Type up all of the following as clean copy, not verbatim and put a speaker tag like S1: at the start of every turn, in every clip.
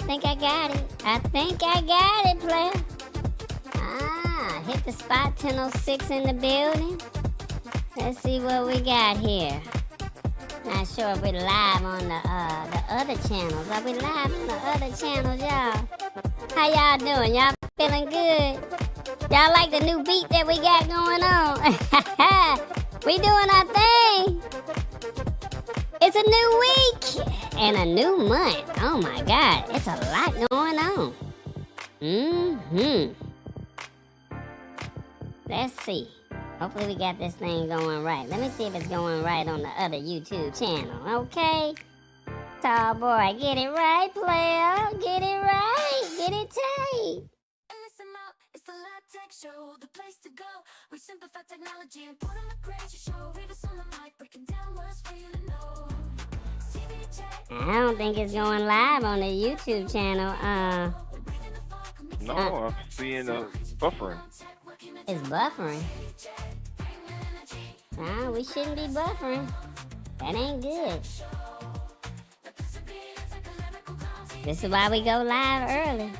S1: think I got it. I think I got it, player. Hit the spot, 10:06 in the building. Let's see what we got here. Not sure if we're live on the other channels. Are we live on the other channels, y'all? How y'all doing? Y'all feeling good? Y'all like the new beat that we got going on? We doing our thing. It's a new week and a new month. Oh my God, it's a lot going on. Let's see. Hopefully we got this thing going right. Let me see if it's going right on the other YouTube channel, okay? Tall boy, get it right, player. Get it right. Get it tight.
S2: Listen up, it's the Live Tech Show, the place to go. We simplify technology and put on a great show. Read us on the mic, breaking down words for you to know.
S1: I don't think it's going live on the YouTube channel.
S3: No, I'm seeing buffering.
S1: It's buffering. Nah, we shouldn't be buffering. That ain't good. This is why we go live early.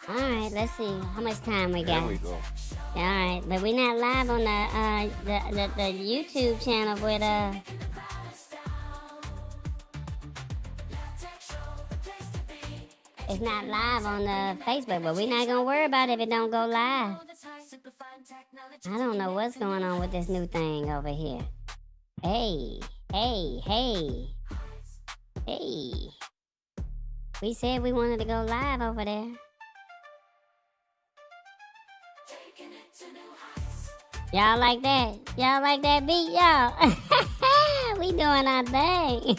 S1: Alright, let's see how much time we got.
S3: There we go.
S1: Alright, but we're not live on the YouTube channel with it's not live on the Facebook, but we're not gonna worry about it if it don't go live. I don't know what's going on with this new thing over here. Hey. We said we wanted to go live over there. Y'all like that? Y'all like that beat, y'all? We doing our thing.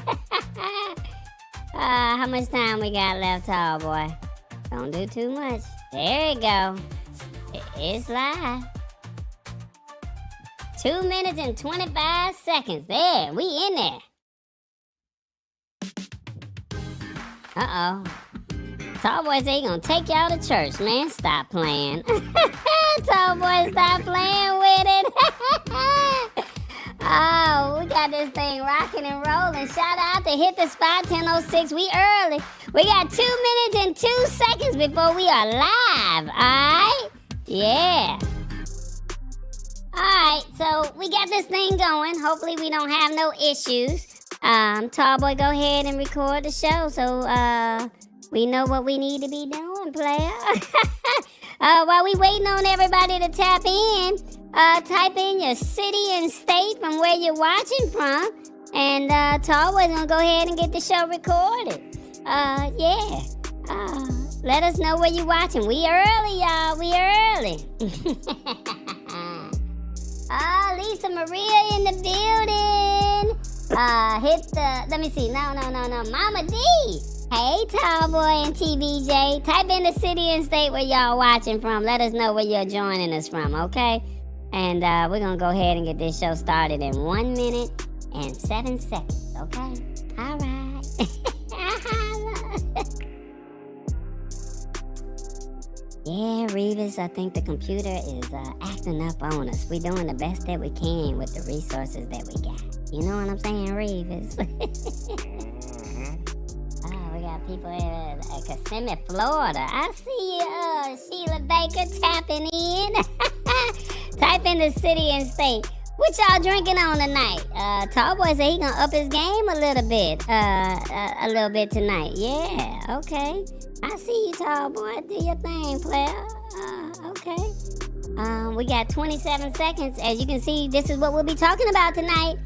S1: How much time we got left, tall boy? Don't do too much. There you go. It's live. 2 minutes and 25 seconds. There, we in there. Uh-oh. Tall boy say he gonna take y'all to church, man. Stop playing. Tall boy, stop playing with it. Oh, we got this thing rocking and rolling. Shout out to Hit the Spot 10:06. We early. We got 2 minutes and 2 seconds before we are live. Alright? Yeah. Alright, so we got this thing going. Hopefully we don't have no issues. Tall boy, go ahead and record the show so we know what we need to be doing, player. While we waiting on everybody to tap in, type in your city and state from where you're watching from, and Tall boy's gonna go ahead and get the show recorded. Yeah. Let us know where you're watching. We early, y'all. We early. Lisa Maria in the building. Let me see. No. Mama D. Hey, Tall Boy and TVJ. Type in the city and state where y'all watching from. Let us know where you're joining us from, okay? And we're going to go ahead and get this show started in 1 minute and 7 seconds, okay? All right. Yeah, Revis, I think the computer is acting up on us. We're doing the best that we can with the resources that we got. You know what I'm saying, Revis? We got people in Kissimmee, Florida. I see you, Sheila Baker, tapping in. Type in the city and state. What y'all drinking on tonight? Tall boy said he gonna up his game a little bit tonight. Yeah, okay. I see you, Tall boy. Do your thing, player. Okay. We got 27 seconds. As you can see, this is what we'll be talking about tonight.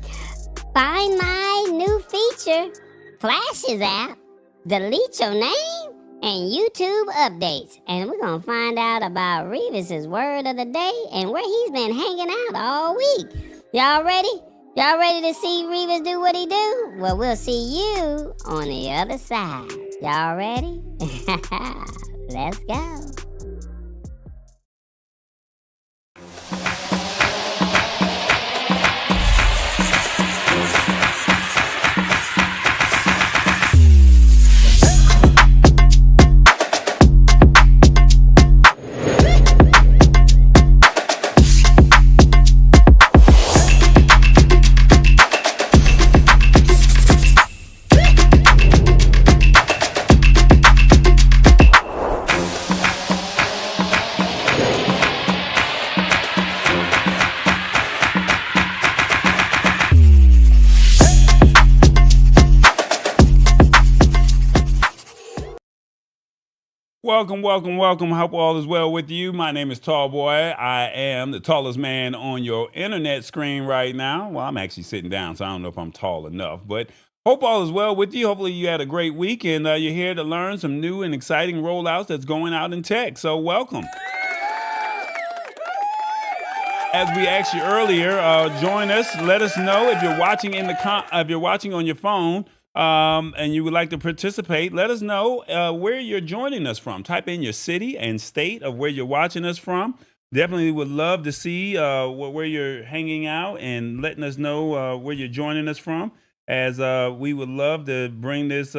S1: Find my new feature, Flashes app, delete your name, and YouTube updates. And we're going to find out about Revis's word of the day and where he's been hanging out all week. Y'all ready? Y'all ready to see Revis do what he do? Well, we'll see you on the other side. Y'all ready? Let's go.
S4: welcome. Hope all is well with you. My name is Tall Boy. I am the tallest man on your internet screen right now. Well, I'm actually sitting down, so I don't know if I'm tall enough, but hope all is well with you. Hopefully you had a great week, and you're here to learn some new and exciting rollouts that's going out in tech. So welcome. As we asked you earlier, join us. Let us know if you're watching if you're watching on your phone. And you would like to participate, let us know where you're joining us from. Type in your city and state of where you're watching us from. Definitely would love to see where you're hanging out and letting us know where you're joining us from, as we would love to bring this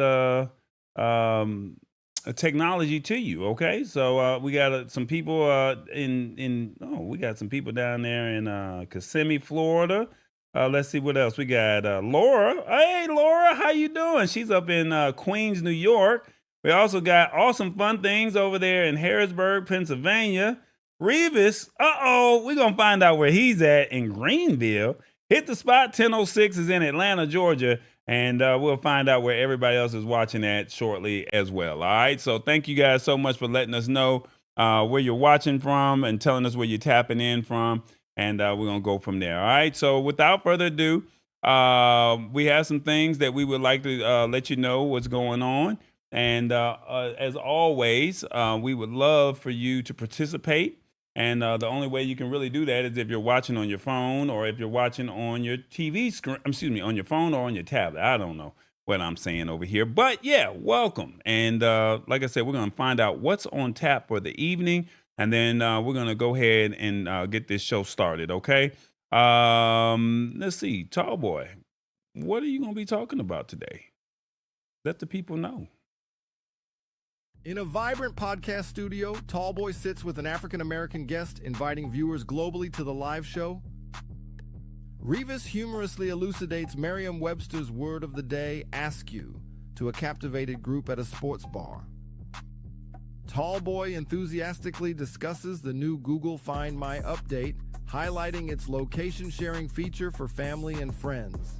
S4: technology to you. Okay, so we got some people we got some people down there in Kissimmee, Florida. Let's see what else we got. Laura. Hey, Laura, how you doing? She's up in Queens, New York. We also got awesome fun things over there in Harrisburg, Pennsylvania. Revis, we're going to find out where he's at in Greenville. Hit the Spot 1006 is in Atlanta, Georgia, and we'll find out where everybody else is watching at shortly as well. All right, so thank you guys so much for letting us know where you're watching from and telling us where you're tapping in from. And we're going to go from there. All right. So without further ado, we have some things that we would like to let you know what's going on. And as always, we would love for you to participate. And the only way you can really do that is if you're watching on your phone, or if you're watching on your TV screen, on your phone or on your tablet. I don't know what I'm saying over here. But yeah, welcome. And like I said, we're going to find out what's on tap for the evening. And then we're going to go ahead and get this show started, okay? Let's see. Tall Boy, what are you going to be talking about today? Let the people know.
S5: In a vibrant podcast studio, Tall Boy sits with an African-American guest, inviting viewers globally to the live show. Revis humorously elucidates Merriam-Webster's word of the day, Askew, to a captivated group at a sports bar. Tall Boy enthusiastically discusses the new Google Find My update, highlighting its location-sharing feature for family and friends.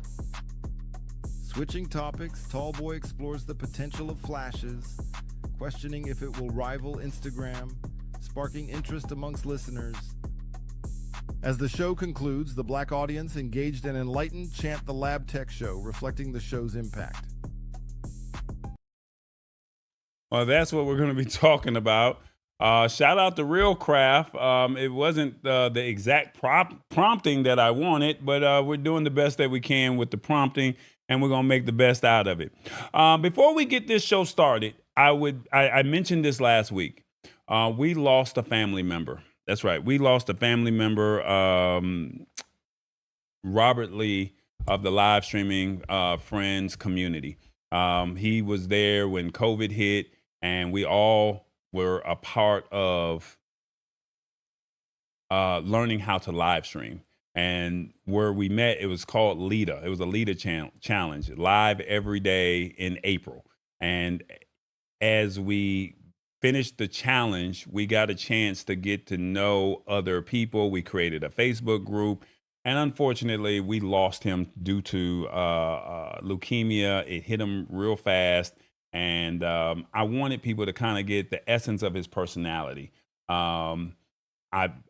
S5: Switching topics, Tall Boy explores the potential of flashes, questioning if it will rival Instagram, sparking interest amongst listeners. As the show concludes, the Black audience, engaged and enlightened, chant the Lab Tech Show, reflecting the show's impact.
S4: Well, that's what we're going to be talking about. Shout out to Real Craft. It wasn't the exact prompting that I wanted, but we're doing the best that we can with the prompting, and we're going to make the best out of it. Before we get this show started, I mentioned this last week. We lost a family member. That's right. We lost a family member, Robert Lee of the live streaming friends community. He was there when COVID hit, and we all were a part of learning how to live stream. And where we met, it was called LEDA. It was a LEDA challenge, live every day in April. And as we finished the challenge, we got a chance to get to know other people. We created a Facebook group. And unfortunately, we lost him due to leukemia. It hit him real fast. And I wanted people to kind of get the essence of his personality. I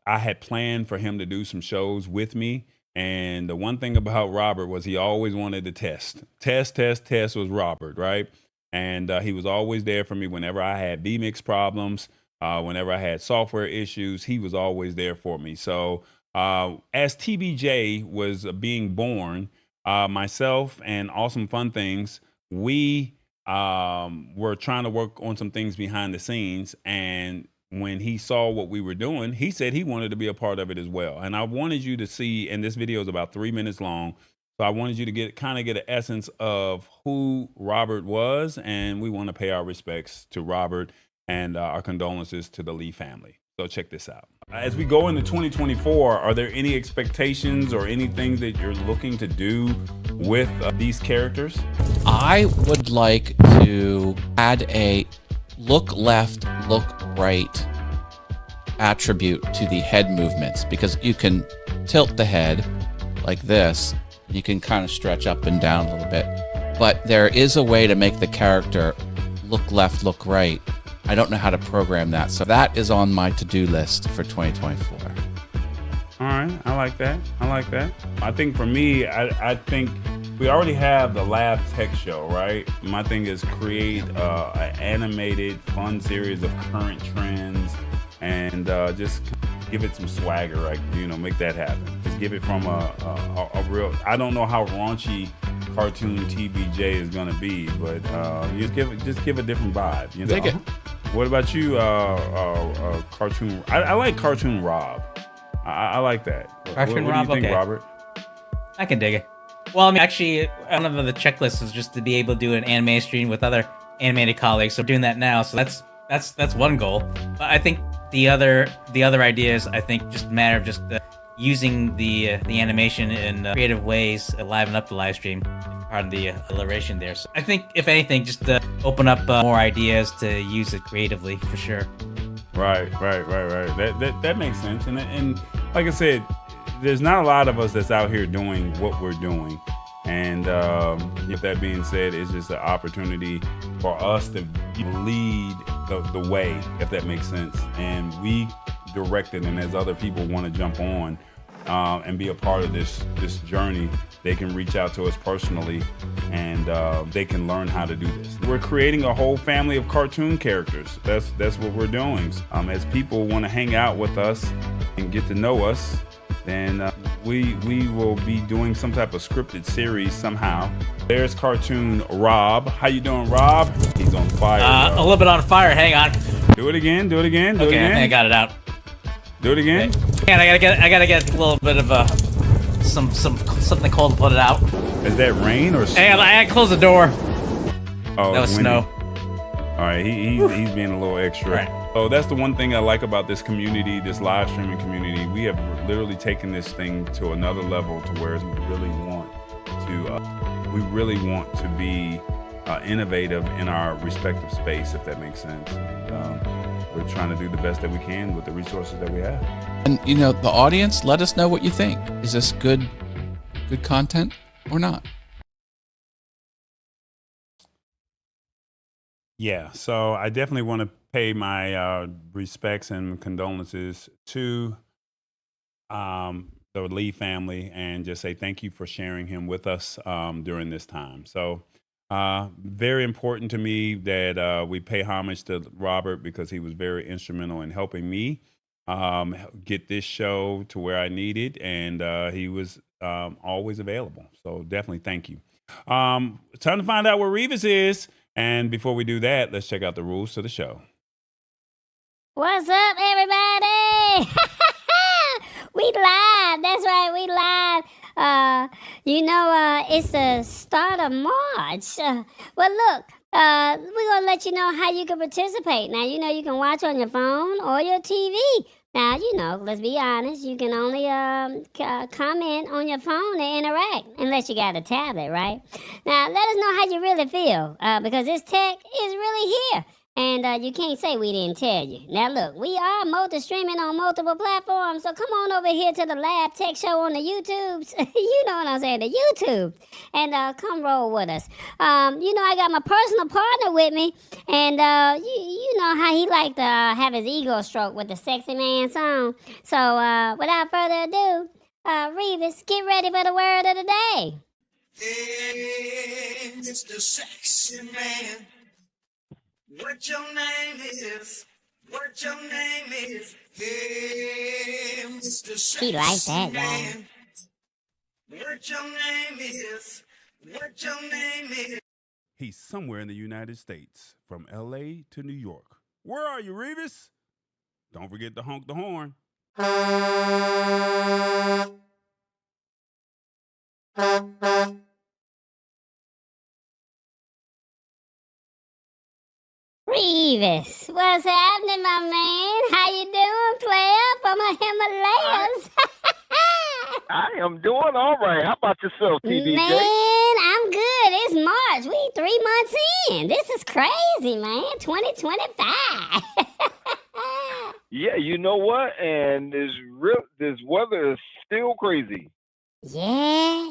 S4: had planned for him to do some shows with me. And the one thing about Robert was he always wanted to test. Test was Robert, right? And he was always there for me whenever I had vMix problems, whenever I had software issues. He was always there for me. So as TBJ was being born, myself and Awesome Fun Things, we were trying to work on some things behind the scenes. And when he saw what we were doing, he said he wanted to be a part of it as well. And I wanted you to see, and this video is about 3 minutes long, so I wanted you to get an essence of who Robert was, and we want to pay our respects to Robert and our condolences to the Lee family. So check this out. As we go into 2024, are there any expectations or anything that you're looking to do with these characters?
S6: I would like to add a look left, look right attribute to the head movements, because you can tilt the head like this. You can kind of stretch up and down a little bit, but there is a way to make the character look left, look right I don't know how to program that. So that is on my to-do list for 2024.
S4: All right, I like that. I think for me, I think we already have the Lab Tech Show, right? My thing is create an animated, fun series of current trends and just give it some swagger, like, make that happen. Just give it from a real, I don't know how raunchy cartoon TBJ is gonna be, but just give a different vibe.
S6: Dig it.
S4: What about you, cartoon? I like Cartoon Rob. I like that.
S7: Cartoon
S4: what
S7: Rob,
S4: do you think,
S7: okay.
S4: Robert?
S7: I can dig it. Well, I mean, actually, one of the checklists is just to be able to do an anime stream with other animated colleagues. So we're doing that now. So that's one goal. But I think the other ideas, I think, just matter of just using the animation in creative ways, liven up the live stream. Pardon the alliteration there. So I think, if anything, just open up more ideas to use it creatively, for sure.
S4: Right. That makes sense. And like I said, there's not a lot of us that's out here doing what we're doing. And with that being said, it's just an opportunity for us to lead the way, if that makes sense. And we direct it, and as other people want to jump on and be a part of this journey, they can reach out to us personally, and they can learn how to do this. We're creating a whole family of cartoon characters. That's what we're doing. As people want to hang out with us and get to know us, then we will be doing some type of scripted series somehow. There's Cartoon Rob. How you doing, Rob? He's on fire.
S7: A little bit on fire. Hang on.
S4: Do it again.
S7: Okay, I think I got it out.
S4: Do it again.
S7: And I gotta get a little bit of something cold to put it out.
S4: Is that rain or snow?
S7: Hey, I closed the door.
S4: Oh,
S7: That was
S4: windy.
S7: snow.
S4: All right, he's being a little extra.
S7: Right.
S4: So that's the one thing I like about this community, this live streaming community. We have literally taken this thing to another level, to where we really want to be innovative in our respective space, if that makes sense. And, we're trying to do the best that we can with the resources that we have.
S6: And the audience, let us know what you think. Is this good content or not?
S4: Yeah, so I definitely want to pay my respects and condolences to the Lee family, and just say thank you for sharing him with us during this time. So very important to me that we pay homage to Robert, because he was very instrumental in helping me get this show to where I needed, and he was always available. So definitely thank you. Time to find out where Revis is. And before we do that, let's check out the rules to the show.
S1: What's up, everybody? We live. That's right, we live. It's the start of March. Well, look, we're going to let you know how you can participate. Now, you can watch on your phone or your TV. Now, let's be honest, you can only comment on your phone and interact, unless you got a tablet, right? Now, let us know how you really feel, because this tech is really here. And you can't say we didn't tell you. Now look, we are multi-streaming on multiple platforms, so come on over here to the Lab Tech Show on the YouTubes. You know what I'm saying, the YouTube. And come roll with us. I got my personal partner with me, and you know how he like to have his ego stroke with the Sexy Man song. So without further ado, Revis, get ready for the word of the day.
S8: Hey, Mr. Sexy Man. What your name is? What your name is? Hey, Mr. Sexy
S1: He like that,
S8: Man. What your name is? What your name is?
S4: He's somewhere in the United States, from LA to New York. Where are you, Revis? Don't forget to honk the horn.
S1: Revis, what's happening, my man? How you doing, player? From the Himalayas.
S3: I am doing all right. How about yourself, TDJ?
S1: Man, I'm good. It's March. We 3 months in. This is crazy, man. 2025.
S3: Yeah, you know what? And this weather is still crazy.
S1: Yeah.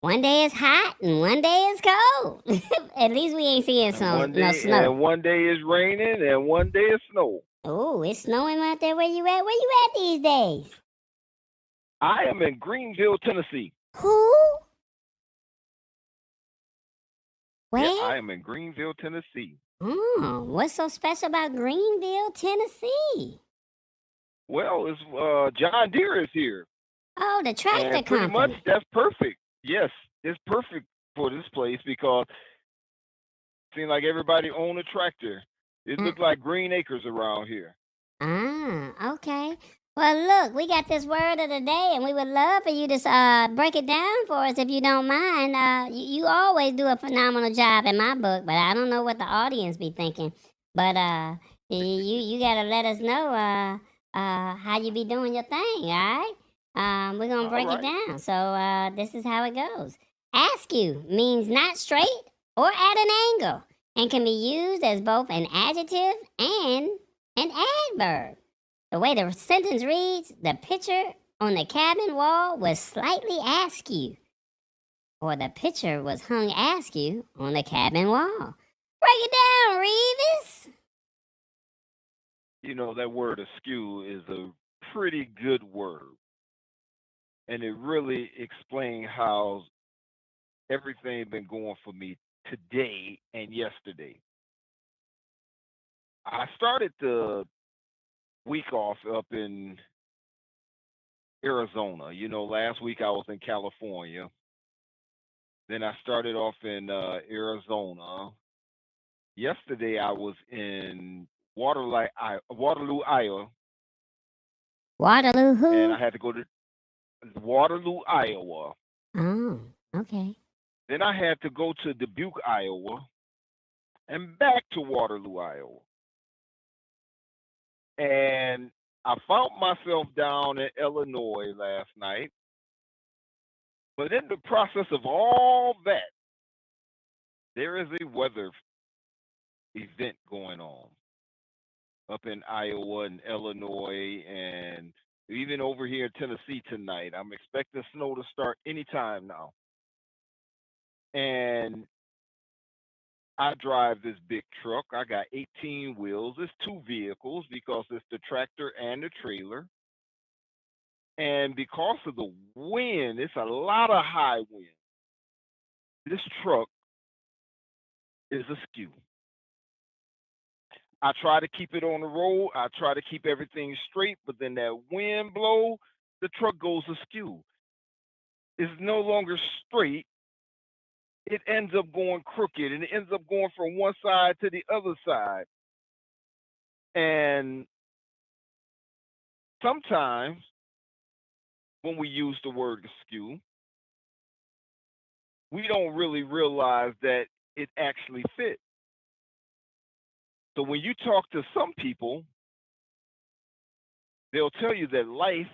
S1: One day it's hot and one day it's cold. At least we ain't seeing no snow.
S3: One day is raining and one day is snow.
S1: Oh, it's snowing out there where you at? Where you at these days?
S3: I am in Greenville, Tennessee.
S1: Who? Where?
S3: Yeah, I am in Greenville, Tennessee.
S1: Oh, what's so special about Greenville, Tennessee?
S3: Well, it's John Deere is here.
S1: Oh, the tractor
S3: And pretty
S1: company.
S3: much that's perfect. Yes, it's perfect for this place because it seems like everybody own a tractor. It looks like green acres around here.
S1: Ah, okay. Well, look, we got this word of the day, and we would love for you to break it down for us if you don't mind. You always do a phenomenal job in my book, but I don't know what the audience be thinking. But you gotta let us know how you be doing your thing, all right? We're gonna break it down. So this is how it goes. Askew means not straight or at an angle, and can be used as both an adjective and an adverb. The way the sentence reads, the picture on the cabin wall was slightly askew, or the picture was hung askew on the cabin wall. Break it down, Reeves.
S3: You know, that word askew is a pretty good word. And it really explains how everything been going for me today and yesterday. I started the week off up in Arizona. You know, last week I was in California. Then I started off in Arizona. Yesterday I was in Waterloo, Iowa,
S1: Waterloo who?
S3: and I had to go to Waterloo, Iowa.
S1: Oh, okay.
S3: Then I had to go to Dubuque, Iowa, and back to Waterloo, Iowa. And I found myself down in Illinois last night. But in the process of all that, there is a weather event going on up in Iowa and Illinois and even over here in Tennessee tonight. I'm expecting snow to start anytime now. And I drive this big truck. I got 18 wheels. It's two vehicles because it's the tractor and the trailer. And because of the wind, it's a lot of high wind. This truck is askew. I try to keep it on the road. I try to keep everything straight, but then that wind blow, the truck goes askew. It's no longer straight. It ends up going crooked, and it ends up going from one side to the other side. And sometimes when we use the word askew, we don't really realize that it actually fits. So when you talk to some people, they'll tell you that life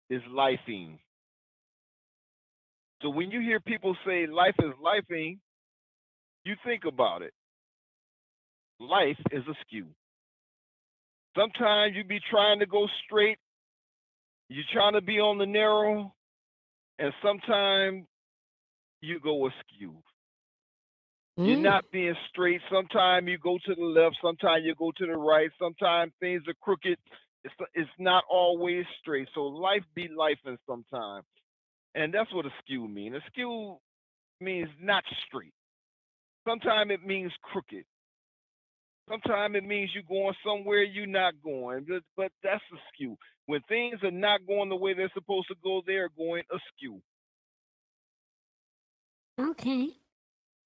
S3: is lifing. So when you hear people say life is lifing, you think about it. Life is askew. Sometimes you be trying to go straight, you're trying to be on the narrow, and sometimes you go askew. You're not being straight. Sometimes you go to the left, sometimes you go to the right, sometimes things are crooked. It's not always straight. So life be lifing sometimes. And that's what askew means. Askew means not straight. Sometimes it means crooked. Sometimes it means you're going somewhere you're not going. But that's askew. When things are not going the way they're supposed to go, they're going askew.
S1: Okay.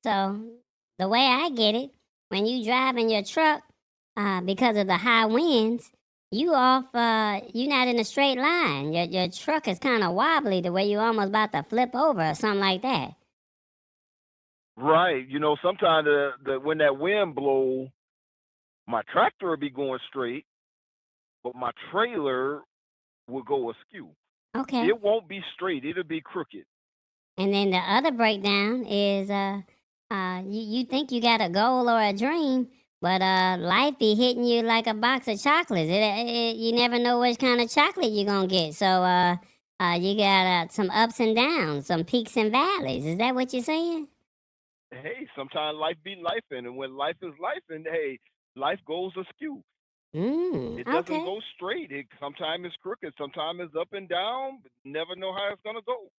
S1: So the way I get it, when you driving your truck, because of the high winds, you're not in a straight line. Your truck is kind of wobbly the way you almost about to flip over or something like that.
S3: Right. You know, sometimes when that wind blow, my tractor will be going straight, but my trailer will go askew.
S1: Okay.
S3: It won't be straight. It'll be crooked.
S1: And then the other breakdown is you think you got a goal or a dream, but life be hitting you like a box of chocolates. You never know which kind of chocolate you're gonna get. So You got some ups and downs, some peaks and valleys. Is that what you're saying?
S3: Hey, sometimes life be life, and when life is life, and hey, life goes askew. It doesn't
S1: Okay.
S3: go straight. It sometimes it's crooked, sometimes it's up and down. But never know how it's gonna go.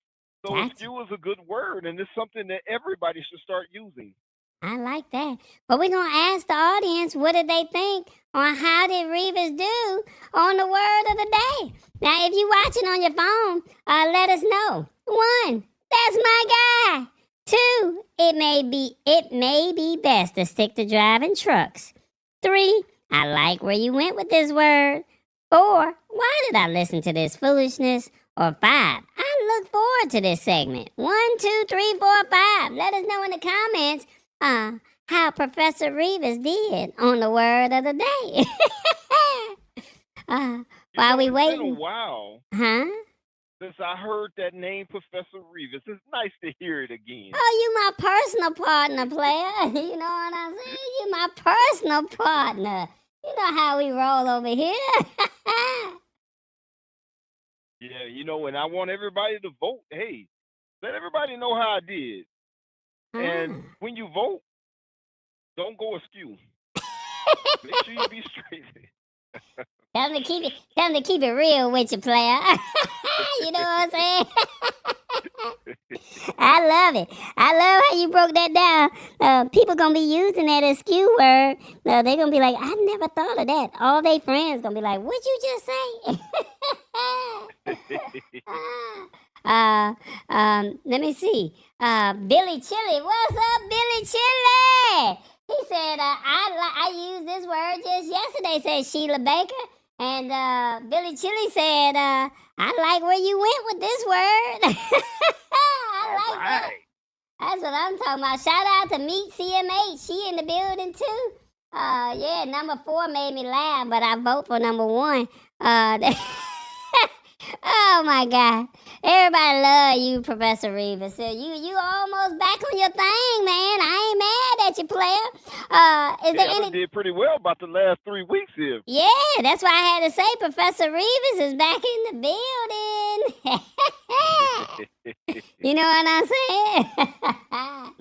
S3: So
S1: Gotcha.
S3: askew is a good word, and it's something that everybody should start using.
S1: I like that. But we're going to ask the audience what did they think on how did Revis do on the word of the day. Now, if you're watching on your phone, let us know. 1, that's my guy. 2, it may be best to stick to driving trucks. 3, I like where you went with this word. 4, why did I listen to this foolishness? Or 5, I look forward to this segment. 1, 2, 3, 4, 5. Let us know in the comments how Professor Revis did on the word of the day. While we
S3: It's been a
S1: waiting,
S3: while
S1: huh?
S3: since I heard that name, Professor Revis. It's nice to hear it again.
S1: Oh, you my personal partner, player. You know what I'm saying? You my personal partner. You know how we roll over here.
S3: Yeah, and I want everybody to vote. Hey, let everybody know how I did. And when you vote, don't go askew. Make sure you be straight.
S1: Tell them to keep it real with you, player. You know what I'm saying? I love it. I love how you broke that down. People gonna be using that askew word. They're gonna be like, I never thought of that. All they friends gonna be like, what'd you just say? Let me see. Billy Chili, what's up, Billy Chili? He said, I used this word just yesterday, said Sheila Baker. And Billy Chili said, I like where you went with this word. I like that. That's what I'm talking about. Shout out to Meet CMH. She in the building too. Yeah, number 4 made me laugh, but I vote for number 1. Oh my God. Everybody love you, Professor Revis. So you almost back on your thing, man. I ain't mad at you, player. Is there
S3: I did pretty well about the last 3 weeks here.
S1: Yeah, that's why I had to say Professor Revis is back in the building. You know what I'm saying?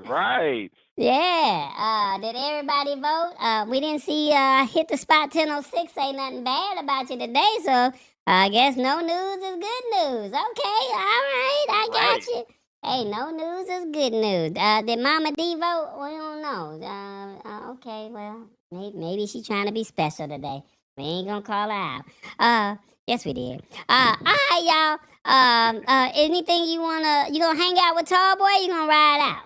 S3: Right.
S1: Yeah. Did everybody vote? We didn't see Hit the Spot 1006 say nothing bad about you today, so I guess no news is good news. Okay, all right, I got you. Hey, no news is good news. Did Mama D vote? We don't know. Okay, well, maybe she's trying to be special today. We ain't gonna call her out. Yes, we did. All right, y'all. Anything you gonna hang out with Tallboy? You gonna ride out?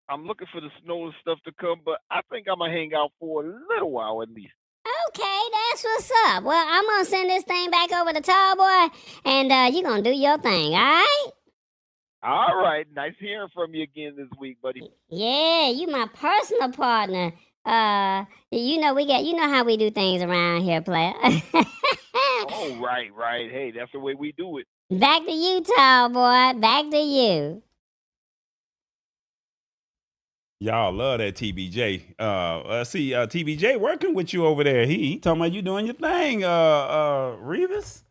S3: I'm looking for the snow and stuff to come, but I think I'm gonna hang out for a little while at least.
S1: Okay, that's what's up. Well, I'm gonna send this thing back over to Tallboy, and you gonna do your thing, all right?
S3: All right, nice hearing from you again this week, buddy.
S1: Yeah, you my personal partner. You know how we do things around here, player.
S3: Oh, right. Hey, that's the way we do it.
S1: Back to you, Tallboy. Back to you.
S4: Y'all love that TBJ. See, TBJ working with you over there. He talking about you doing your thing, Revis.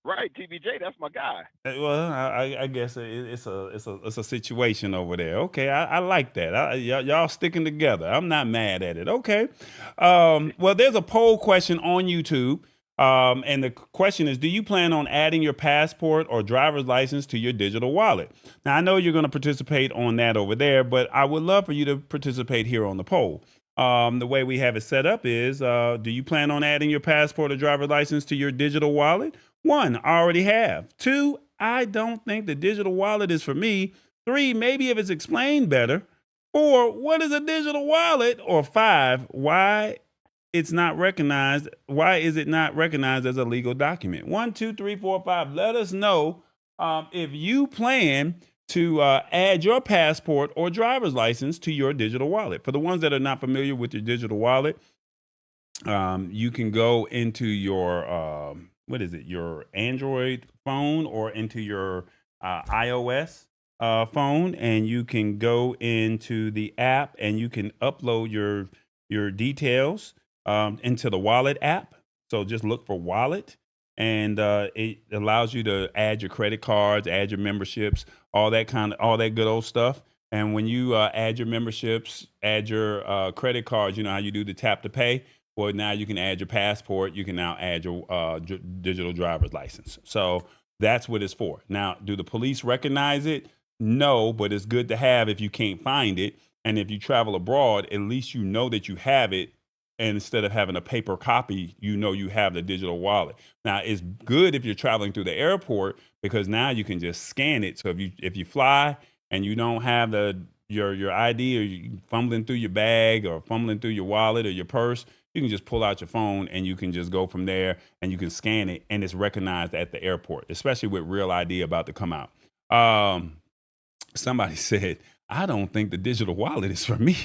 S3: Right, TBJ, that's my guy.
S4: Well, I guess it's a situation over there. Okay, I like that. Y'all sticking together. I'm not mad at it. Okay. Well, there's a poll question on YouTube. And the question is, do you plan on adding your passport or driver's license to your digital wallet? Now, I know you're going to participate on that over there, but I would love for you to participate here on the poll. The way we have it set up is, do you plan on adding your passport or driver's license to your digital wallet? 1, I already have. 2, I don't think the digital wallet is for me. 3, maybe if it's explained better. 4, what is a digital wallet? Or 5, why is it not recognized as a legal document? 1, 2, 3, 4, 5. Let us know if you plan to add your passport or driver's license to your digital wallet. For the ones that are not familiar with your digital wallet, you can go into your your Android phone or into your iOS phone, and you can go into the app and you can upload your details into the wallet app. So just look for wallet, and it allows you to add your credit cards, add your memberships, all that good old stuff. And when you add your memberships, add your credit cards, you know how you do the tap to pay. Well, now you can add your passport. You can now add your digital driver's license. So that's what it's for. Now, do the police recognize it? No, but it's good to have if you can't find it. And if you travel abroad, at least you know that you have it. And instead of having a paper copy, you know you have the digital wallet. Now, it's good if you're traveling through the airport because now you can just scan it. So if you fly and you don't have your ID, or you fumbling through your bag or fumbling through your wallet or your purse, you can just pull out your phone and you can just go from there and you can scan it and it's recognized at the airport, especially with Real ID about to come out. Somebody said, I don't think the digital wallet is for me.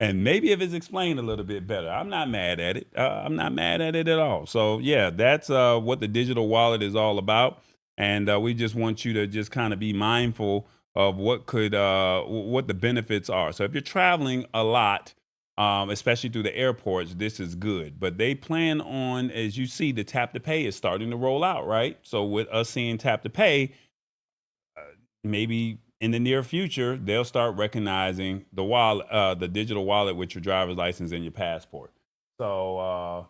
S4: And maybe if it's explained a little bit better, I'm not mad at it. I'm not mad at it at all. So yeah, that's what the digital wallet is all about. And we just want you to just kind of be mindful of what the benefits are. So if you're traveling a lot, especially through the airports, this is good. But they plan on, as you see, the tap to pay is starting to roll out, right? So with us seeing tap to pay, maybe in the near future, they'll start recognizing the wallet, the digital wallet with your driver's license and your passport. So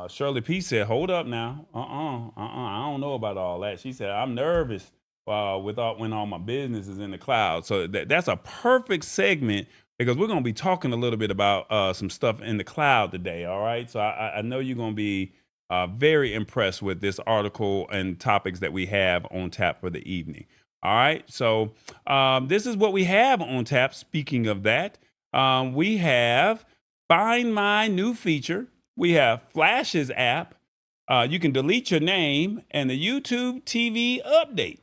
S4: Shirley P said, hold up now. I don't know about all that. She said, I'm nervous when all my business is in the cloud. So that's a perfect segment because we're going to be talking a little bit about some stuff in the cloud today. All right. So I know you're going to be very impressed with this article and topics that we have on tap for the evening. All right, so this is what we have on tap. Speaking of that, we have Find My new feature. We have Flash's app. You can delete your name and the YouTube TV update.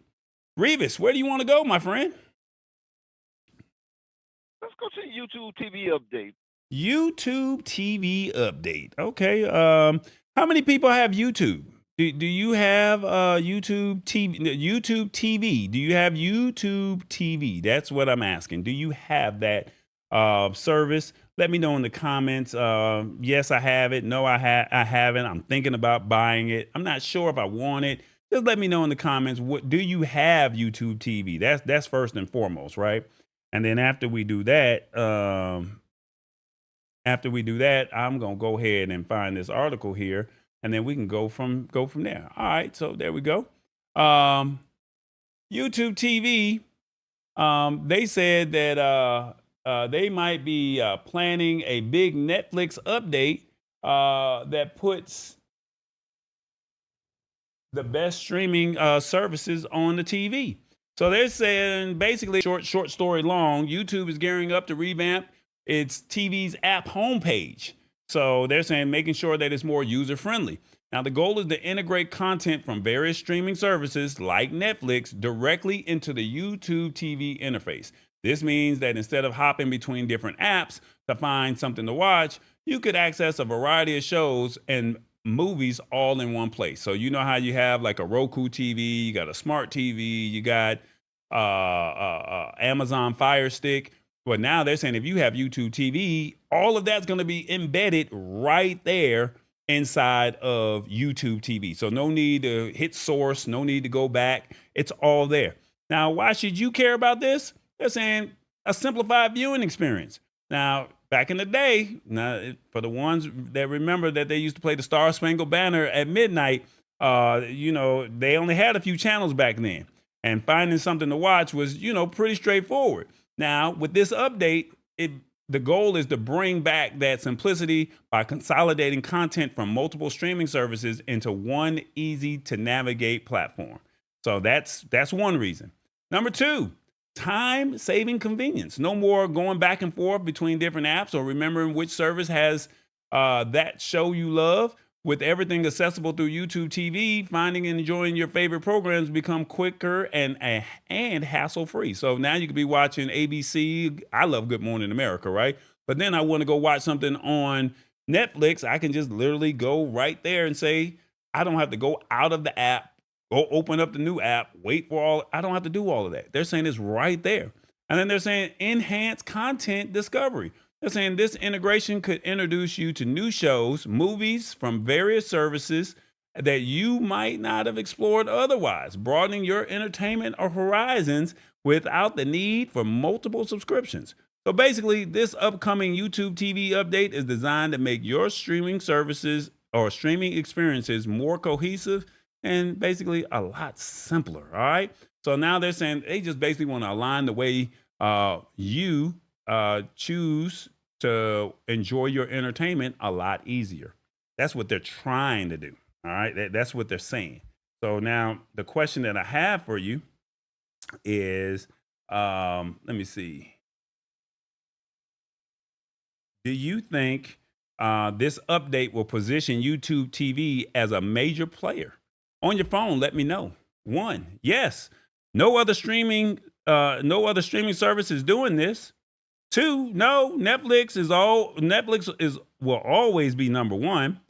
S4: Revis, where do you want to go, my friend?
S3: Let's go to YouTube TV update.
S4: YouTube TV update. Okay. How many people have YouTube? Do you have YouTube TV? YouTube TV? Do you have YouTube TV? That's what I'm asking. Do you have that service? Let me know in the comments. Yes, I have it. No, I haven't. I'm thinking about buying it. I'm not sure if I want it. Just let me know in the comments. What do you have YouTube TV? That's first and foremost, right? And then after we do that, I'm gonna go ahead and find this article here. And then we can go from there. All right, so there we go. YouTube TV, they said that they might be planning a big Netflix update that puts the best streaming services on the TV. So they're saying basically short story long, YouTube is gearing up to revamp its TV's app homepage. So they're saying making sure that it's more user-friendly. Now, the goal is to integrate content from various streaming services like Netflix directly into the YouTube TV interface. This means that instead of hopping between different apps to find something to watch, you could access a variety of shows and movies all in one place. So you know how you have like a Roku TV, you got a smart TV, you got Amazon Fire Stick. But now they're saying if you have YouTube TV, all of that's going to be embedded right there inside of YouTube TV. So no need to hit source, no need to go back. It's all there. Now, why should you care about this? They're saying a simplified viewing experience. Now, back in the day, now for the ones that remember that they used to play the Star Spangled Banner at midnight, they only had a few channels back then. And finding something to watch was, pretty straightforward. Now, with this update, the goal is to bring back that simplicity by consolidating content from multiple streaming services into one easy to navigate platform. So that's one reason. Number two, time-saving convenience. No more going back and forth between different apps or remembering which service has that show you love. With everything accessible through YouTube TV, finding and enjoying your favorite programs become quicker and hassle-free. So now you could be watching ABC. I love Good Morning America, right? But then I want to go watch something on Netflix. I can just literally go right there and say, I don't have to go out of the app, go open up the new app, wait for all. I don't have to do all of that. They're saying it's right there. And then they're saying enhanced content discovery. They're saying this integration could introduce you to new shows, movies from various services, that you might not have explored otherwise, broadening your entertainment or horizons without the need for multiple subscriptions. So basically, this upcoming YouTube TV update is designed to make your streaming services or streaming experiences more cohesive and basically a lot simpler. All right. So now they're saying they just basically want to align the way you choose to enjoy your entertainment a lot easier. That's what they're trying to do. All right. That's what they're saying. So now the question that I have for you is, let me see. Do you think this update will position YouTube TV as a major player? On your phone, let me know. 1, yes, no other streaming service is doing this. 2, no, Netflix will always be number 1.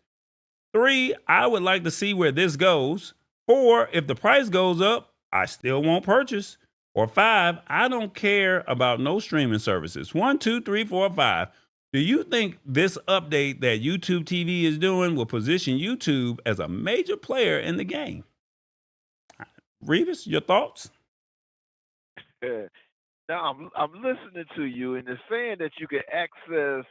S4: 3, I would like to see where this goes. 4, if the price goes up, I still won't purchase. Or 5, I don't care about no streaming services. 1, 2, 3, 4, 5. Do you think this update that YouTube TV is doing will position YouTube as a major player in the game? Revis, your thoughts?
S3: Now I'm listening to you, and it's saying that you can access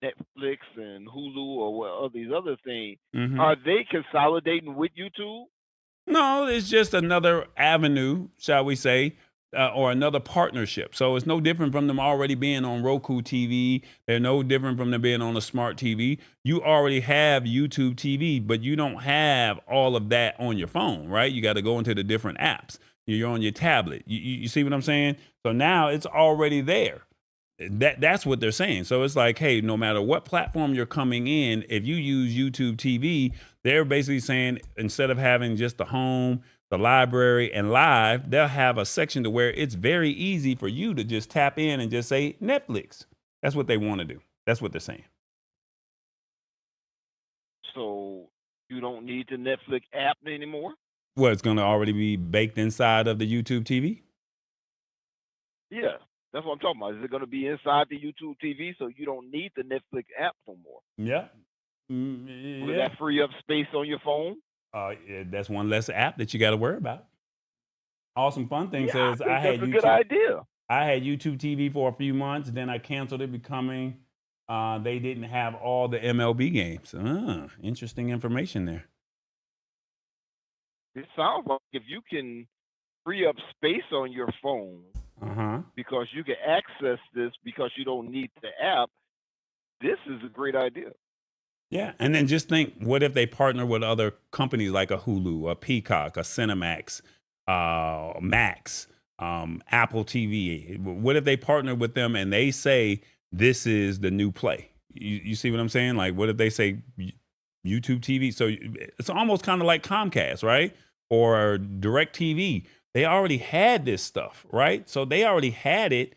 S3: Netflix and Hulu or all these other things.
S4: Mm-hmm.
S3: Are they consolidating with YouTube?
S4: No, it's just another avenue, shall we say, or another partnership. So it's no different from them already being on Roku TV. They're no different from them being on a smart TV. You already have YouTube TV, but you don't have all of that on your phone, right? You got to go into the different apps. You're on your tablet. You see what I'm saying? So now it's already there. That's what they're saying. So it's like, hey, no matter what platform you're coming in, if you use YouTube TV, they're basically saying instead of having just the home, the library, and live, they'll have a section to where it's very easy for you to just tap in and just say Netflix. That's what they want to do. That's what they're saying.
S3: So you don't need the Netflix app anymore?
S4: Well, it's going to already be baked inside of the YouTube TV?
S3: Yeah, that's what I'm talking about. Is it going to be inside the YouTube TV so you don't need the Netflix app no more?
S4: Yeah.
S3: Will that free up space on your phone?
S4: Yeah, that's one less app that you got to worry about. Awesome Fun Thing says
S3: I
S4: had
S3: that's a
S4: YouTube.
S3: good idea.
S4: I had YouTube TV for a few months, then I canceled it becoming they didn't have all the MLB games. Interesting information there.
S3: It sounds like if you can free up space on your phone because you can access this because you don't need the app, this is a great idea.
S4: Yeah, and then just think, what if they partner with other companies like a Hulu, a Peacock, a Cinemax, Max, Apple TV? What if they partner with them and they say this is the new play? You see what I'm saying? Like, what if they say YouTube TV? So it's almost kind of like Comcast, right? Or DirecTV. They already had this stuff, right? So they already had it.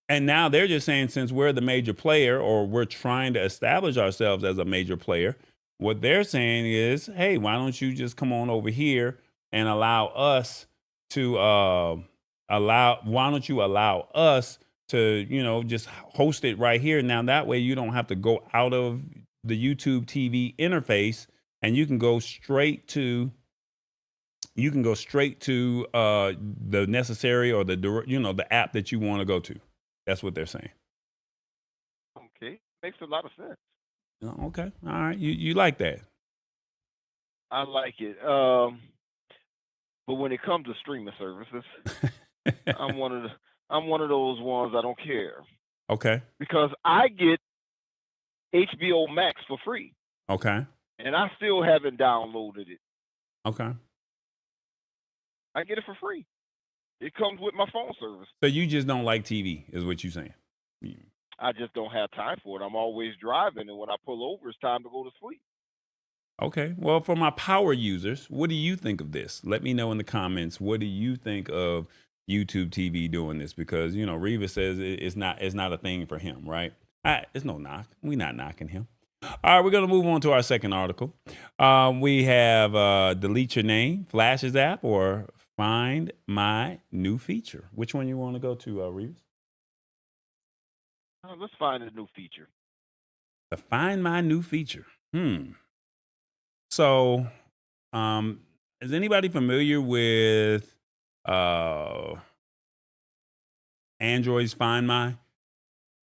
S4: And now they're just saying, since we're the major player, or we're trying to establish ourselves as a major player, what they're saying is, hey, why don't you just come on over here and allow us to why don't you allow us to, just host it right here. Now that way you don't have to go out of the YouTube TV interface, and you can go straight to the necessary or the app that you want to go to. That's what they're saying.
S3: Okay, makes a lot of sense.
S4: Okay, all right. You like that?
S3: I like it. But when it comes to streaming services, I'm one of those ones I don't care.
S4: Okay.
S3: Because I get HBO Max for free.
S4: Okay.
S3: And I still haven't downloaded it.
S4: Okay.
S3: I get it for free. It comes with my phone service.
S4: So you just don't like TV, is what you're saying?
S3: I just don't have time for it. I'm always driving, and when I pull over, it's time to go to sleep.
S4: Okay. Well, for my power users, what do you think of this? Let me know in the comments. What do you think of YouTube TV doing this? Because Reva says it's not a thing for him, right? It's no knock. We're not knocking him. All right, we're going to move on to our second article. We have delete your name, Flashes app, or find my new feature. Which one you want to go to, Reeves?
S3: Let's find a new feature.
S4: Find my new feature. So, is anybody familiar with Android's Find My?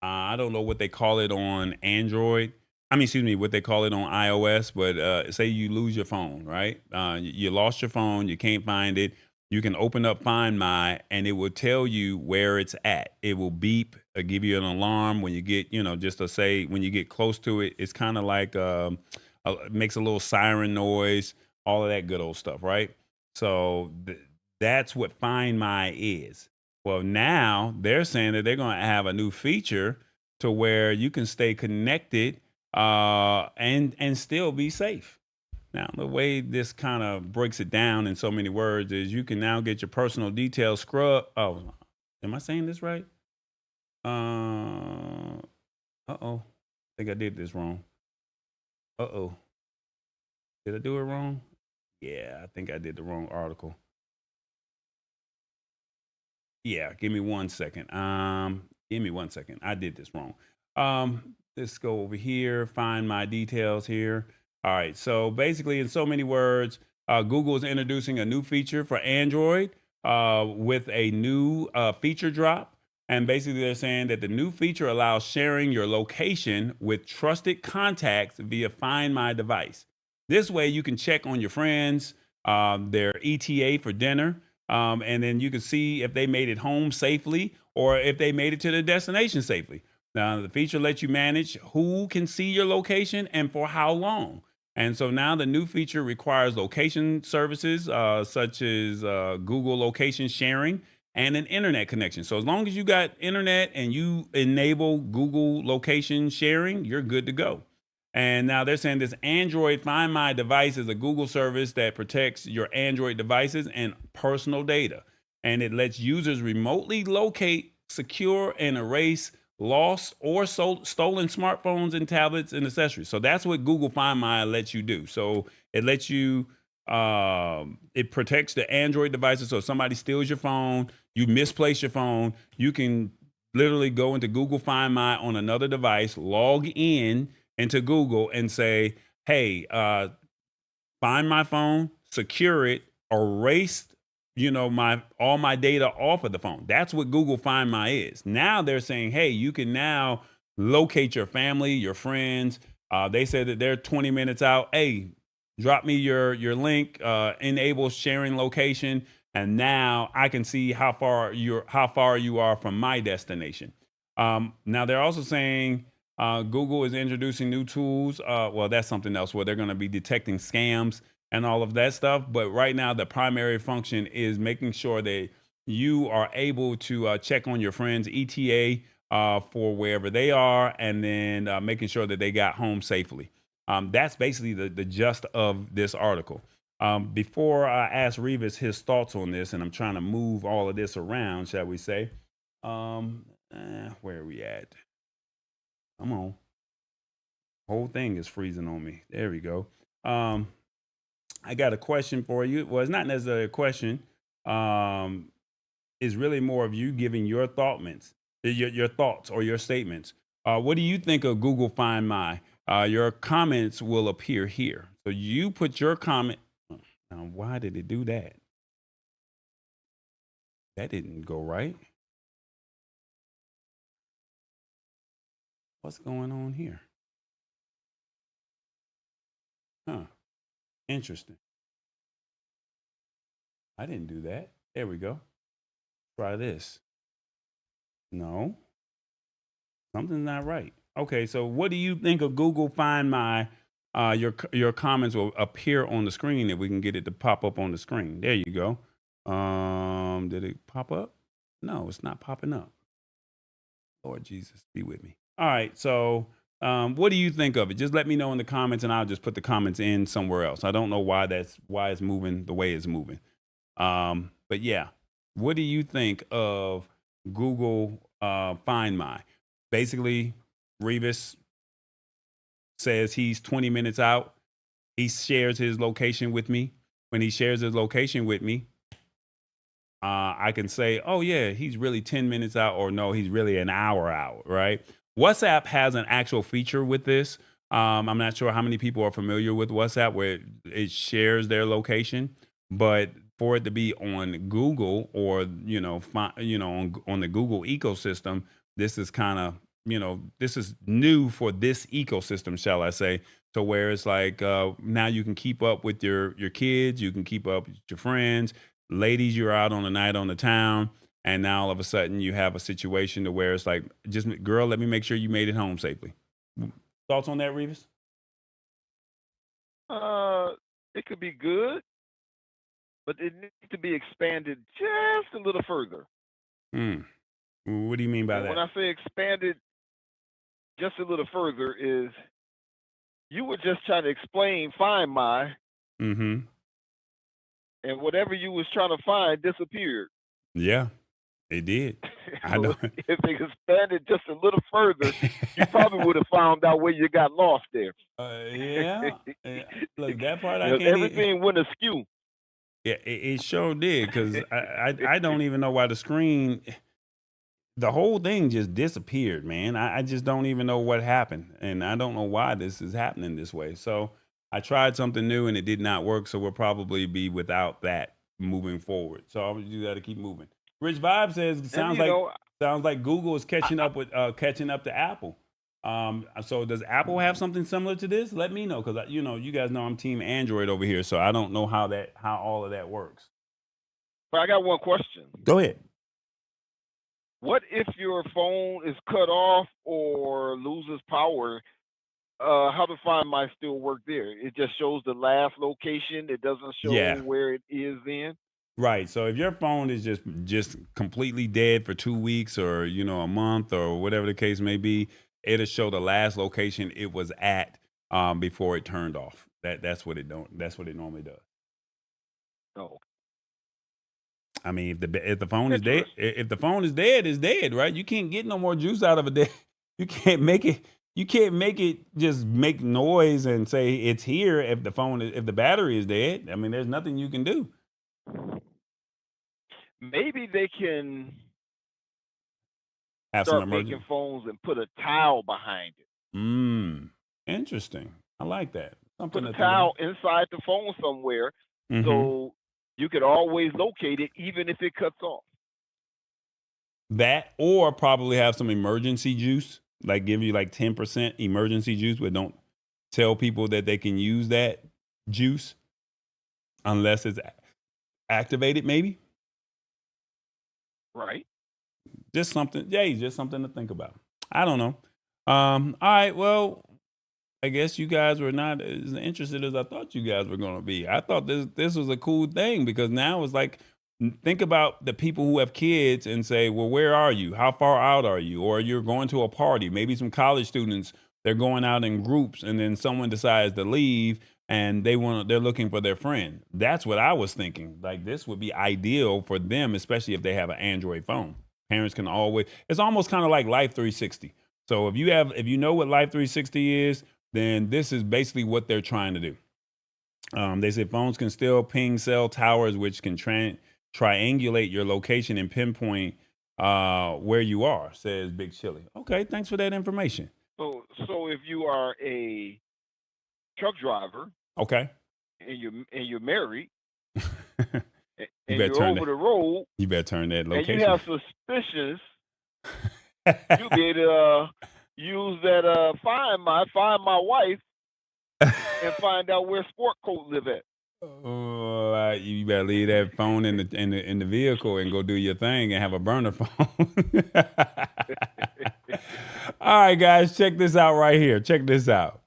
S4: I don't know what they call it on Android. I mean, excuse me, what they call it on iOS. But say you lose your phone, right? You lost your phone, you can't find it. You can open up Find My, and it will tell you where it's at. It will beep, give you an alarm when you get, just to say when you get close to it. It's kind of like makes a little siren noise, all of that good old stuff, right? So that's what Find My is. Well, now they're saying that they're going to have a new feature to where you can stay connected and still be safe. Now, the way this kind of breaks it down in so many words is you can now get your personal details scrubbed. Oh, am I saying this right? Uh-oh. I think I did this wrong. Uh-oh. Did I do it wrong? Yeah, I think I did the wrong article. Yeah, give me 1 second. Give me 1 second. I did this wrong. Let's go over here, find my details here. All right, so basically, in so many words, Google is introducing a new feature for Android with a new feature drop. And basically, they're saying that the new feature allows sharing your location with trusted contacts via Find My device. This way, you can check on your friends, their ETA for dinner, and then you can see if they made it home safely or if they made it to their destination safely. Now, the feature lets you manage who can see your location and for how long. And so now the new feature requires location services such as Google location sharing and an internet connection. So as long as you got internet and you enable Google location sharing, you're good to go. And now they're saying this Android Find My device is a Google service that protects your Android devices and personal data. And it lets users remotely locate, secure, and erase lost or stolen smartphones and tablets and accessories. So that's what Google Find My lets you do. So it lets you, it protects the Android devices. So if somebody steals your phone, you misplace your phone, you can literally go into Google Find My on another device, log in into Google and say, hey, find my phone, secure it, erase, all my data off of the phone. That's what Google Find My is. Now they're saying, hey, you can now locate your family, your friends. They said that they're 20 minutes out. Hey, drop me your link, enable sharing location, and now I can see how far you are from my destination. Now they're also saying Google is introducing new tools. Well, that's something else where they're going to be detecting scams and all of that stuff. But right now, the primary function is making sure that you are able to check on your friends' ETA for wherever they are, and then making sure that they got home safely. That's basically the gist of this article. Before I ask Revis his thoughts on this, and I'm trying to move all of this around, shall we say? Where are we at? Come on. Whole thing is freezing on me. There we go. I got a question for you. Well, it's not necessarily a question. It's really more of you giving your your thoughts or your statements. What do you think of Google Find My? Your comments will appear here. So you put your comment. Now, why did it do that? That didn't go right. What's going on here? Huh. Interesting. I didn't do that. There we go. Try this. No. Something's not right. Okay, so what do you think of Google Find My? Your comments will appear on the screen if we can get it to pop up on the screen. There you go. Did it pop up? No, it's not popping up. Lord Jesus, be with me. All right, so what do you think of it? Just let me know in the comments, and I'll just put the comments in somewhere else. I don't know why it's moving the way it's moving. But yeah, what do you think of Google Find My? Basically, Revis says he's 20 minutes out. He shares his location with me. When he shares his location with me, I can say, oh yeah, he's really 10 minutes out, or no, he's really an hour out, right? WhatsApp has an actual feature with this I'm not sure how many people are familiar with WhatsApp where it shares their location, but for it to be on Google or on the Google ecosystem, this is kind of this is new for this ecosystem, shall I say? So where it's like now you can keep up with your kids, you can keep up with your friends, ladies, you're out on a night on the town, and now all of a sudden you have a situation to where it's like, just girl, let me make sure you made it home safely. Thoughts on that, Revis?
S3: It could be good, but it needs to be expanded just a little further.
S4: What do you mean by
S3: And
S4: that?
S3: when I say expanded just a little further is you were just trying to explain Find My,
S4: Mm-hmm.
S3: and whatever you was trying to find disappeared.
S4: Yeah, it did. I
S3: So
S4: know.
S3: if they expanded just a little further, you probably would have found out where you got lost there.
S4: Yeah. Look, that part I can't.
S3: Everything went askew.
S4: Yeah, it sure did, because I don't even know why the screen, the whole thing just disappeared, man. I just don't even know what happened, and I don't know why this is happening this way. So I tried something new and it did not work. So we'll probably be without that moving forward. So you got to keep moving. Rich Vibe says sounds like Google is catching up to Apple. So does Apple have something similar to this? Let me know, because you guys know I'm team Android over here, so I don't know how all of that works.
S3: But I got one question.
S4: Go ahead.
S3: What if your phone is cut off or loses power? How to Find My still work there? It just shows the last location. It doesn't show where it is in.
S4: Right. So if your phone is just completely dead for 2 weeks or a month or whatever the case may be, it'll show the last location it was at before it turned off. That's what it normally does.
S3: Oh.
S4: I mean, if the phone is dead, it's dead, right? You can't get no more juice out of it. You can't make it just make noise and say it's here if the battery is dead. I mean, there's nothing you can do.
S3: Maybe they can
S4: Have some
S3: start making phones and put a towel behind it.
S4: Interesting. I like that. Something
S3: Put a
S4: to think about.
S3: towel inside the phone somewhere, so you could always locate it, even if it cuts off.
S4: That, or probably have some emergency juice, like give you like 10% emergency juice, but don't tell people that they can use that juice unless it's activated, maybe.
S3: Right.
S4: Just something to think about. I don't know. All right, well, I guess you guys were not as interested as I thought you guys were going to be. I thought this was a cool thing, because now it's like, think about the people who have kids and say, well, where are you? How far out are you? Or you're going to a party. Maybe some college students, they're going out in groups, and then someone decides to leave and they're looking for their friend. That's what I was thinking. Like, this would be ideal for them, especially if they have an Android phone. Parents can always, it's almost kind of like Life 360. So if you know what Life 360 is, then this is basically what they're trying to do. They say phones can still ping cell towers, which can triangulate your location and pinpoint where you are, says Big Chili. Okay, thanks for that information.
S3: So if you are a truck driver,
S4: okay,
S3: and you're married, and
S4: you're
S3: over the road,
S4: you better turn that location.
S3: And you have suspicions, you'll be able to use that Find My Wife, and find out where Sport Coat live at.
S4: Oh, you better leave that phone in the vehicle and go do your thing and have a burner phone. All right, guys, check this out right here. Check this out.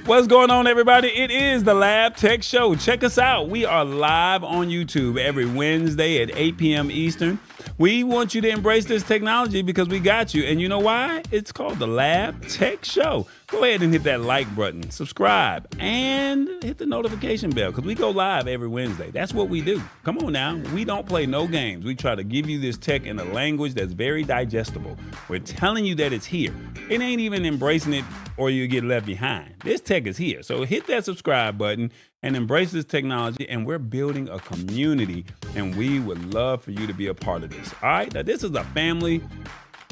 S4: What's going on, everybody? It is the Lab Tech Show. Check us out. We are live on YouTube every Wednesday at 8 p.m. Eastern. We want you to embrace this technology because we got you. And you know why? It's called the Lab Tech Show. Go ahead and hit that like button, subscribe, and hit the notification bell, because we go live every Wednesday. That's what we do. Come on now. We don't play no games. We try to give you this tech in a language that's very digestible. We're telling you that it's here. It ain't even embracing it or you get left behind. This tech is here. So hit that subscribe button and embrace this technology. And we're building a community, and we would love for you to be a part of this. All right. Now, this is a family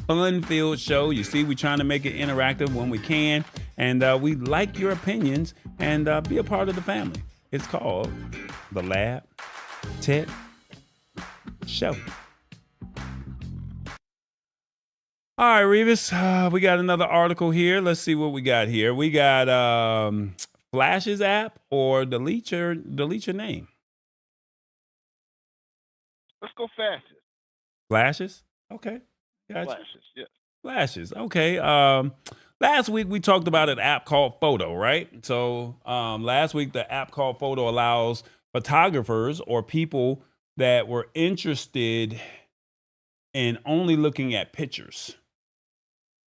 S4: fun-filled show. You see, we're trying to make it interactive when we can, and we like your opinions and be a part of the family. It's called the Lab Tech Show. All right, Revis, we got another article here. Let's see what we got here. We got Flash's app or delete your name.
S3: Let's go fastest.
S4: Flashes? Okay. Gotcha.
S3: Flashes, yeah.
S4: Flashes. Okay. Last week we talked about an app called Photo, right? So last week the app called Photo allows photographers or people that were interested in only looking at pictures.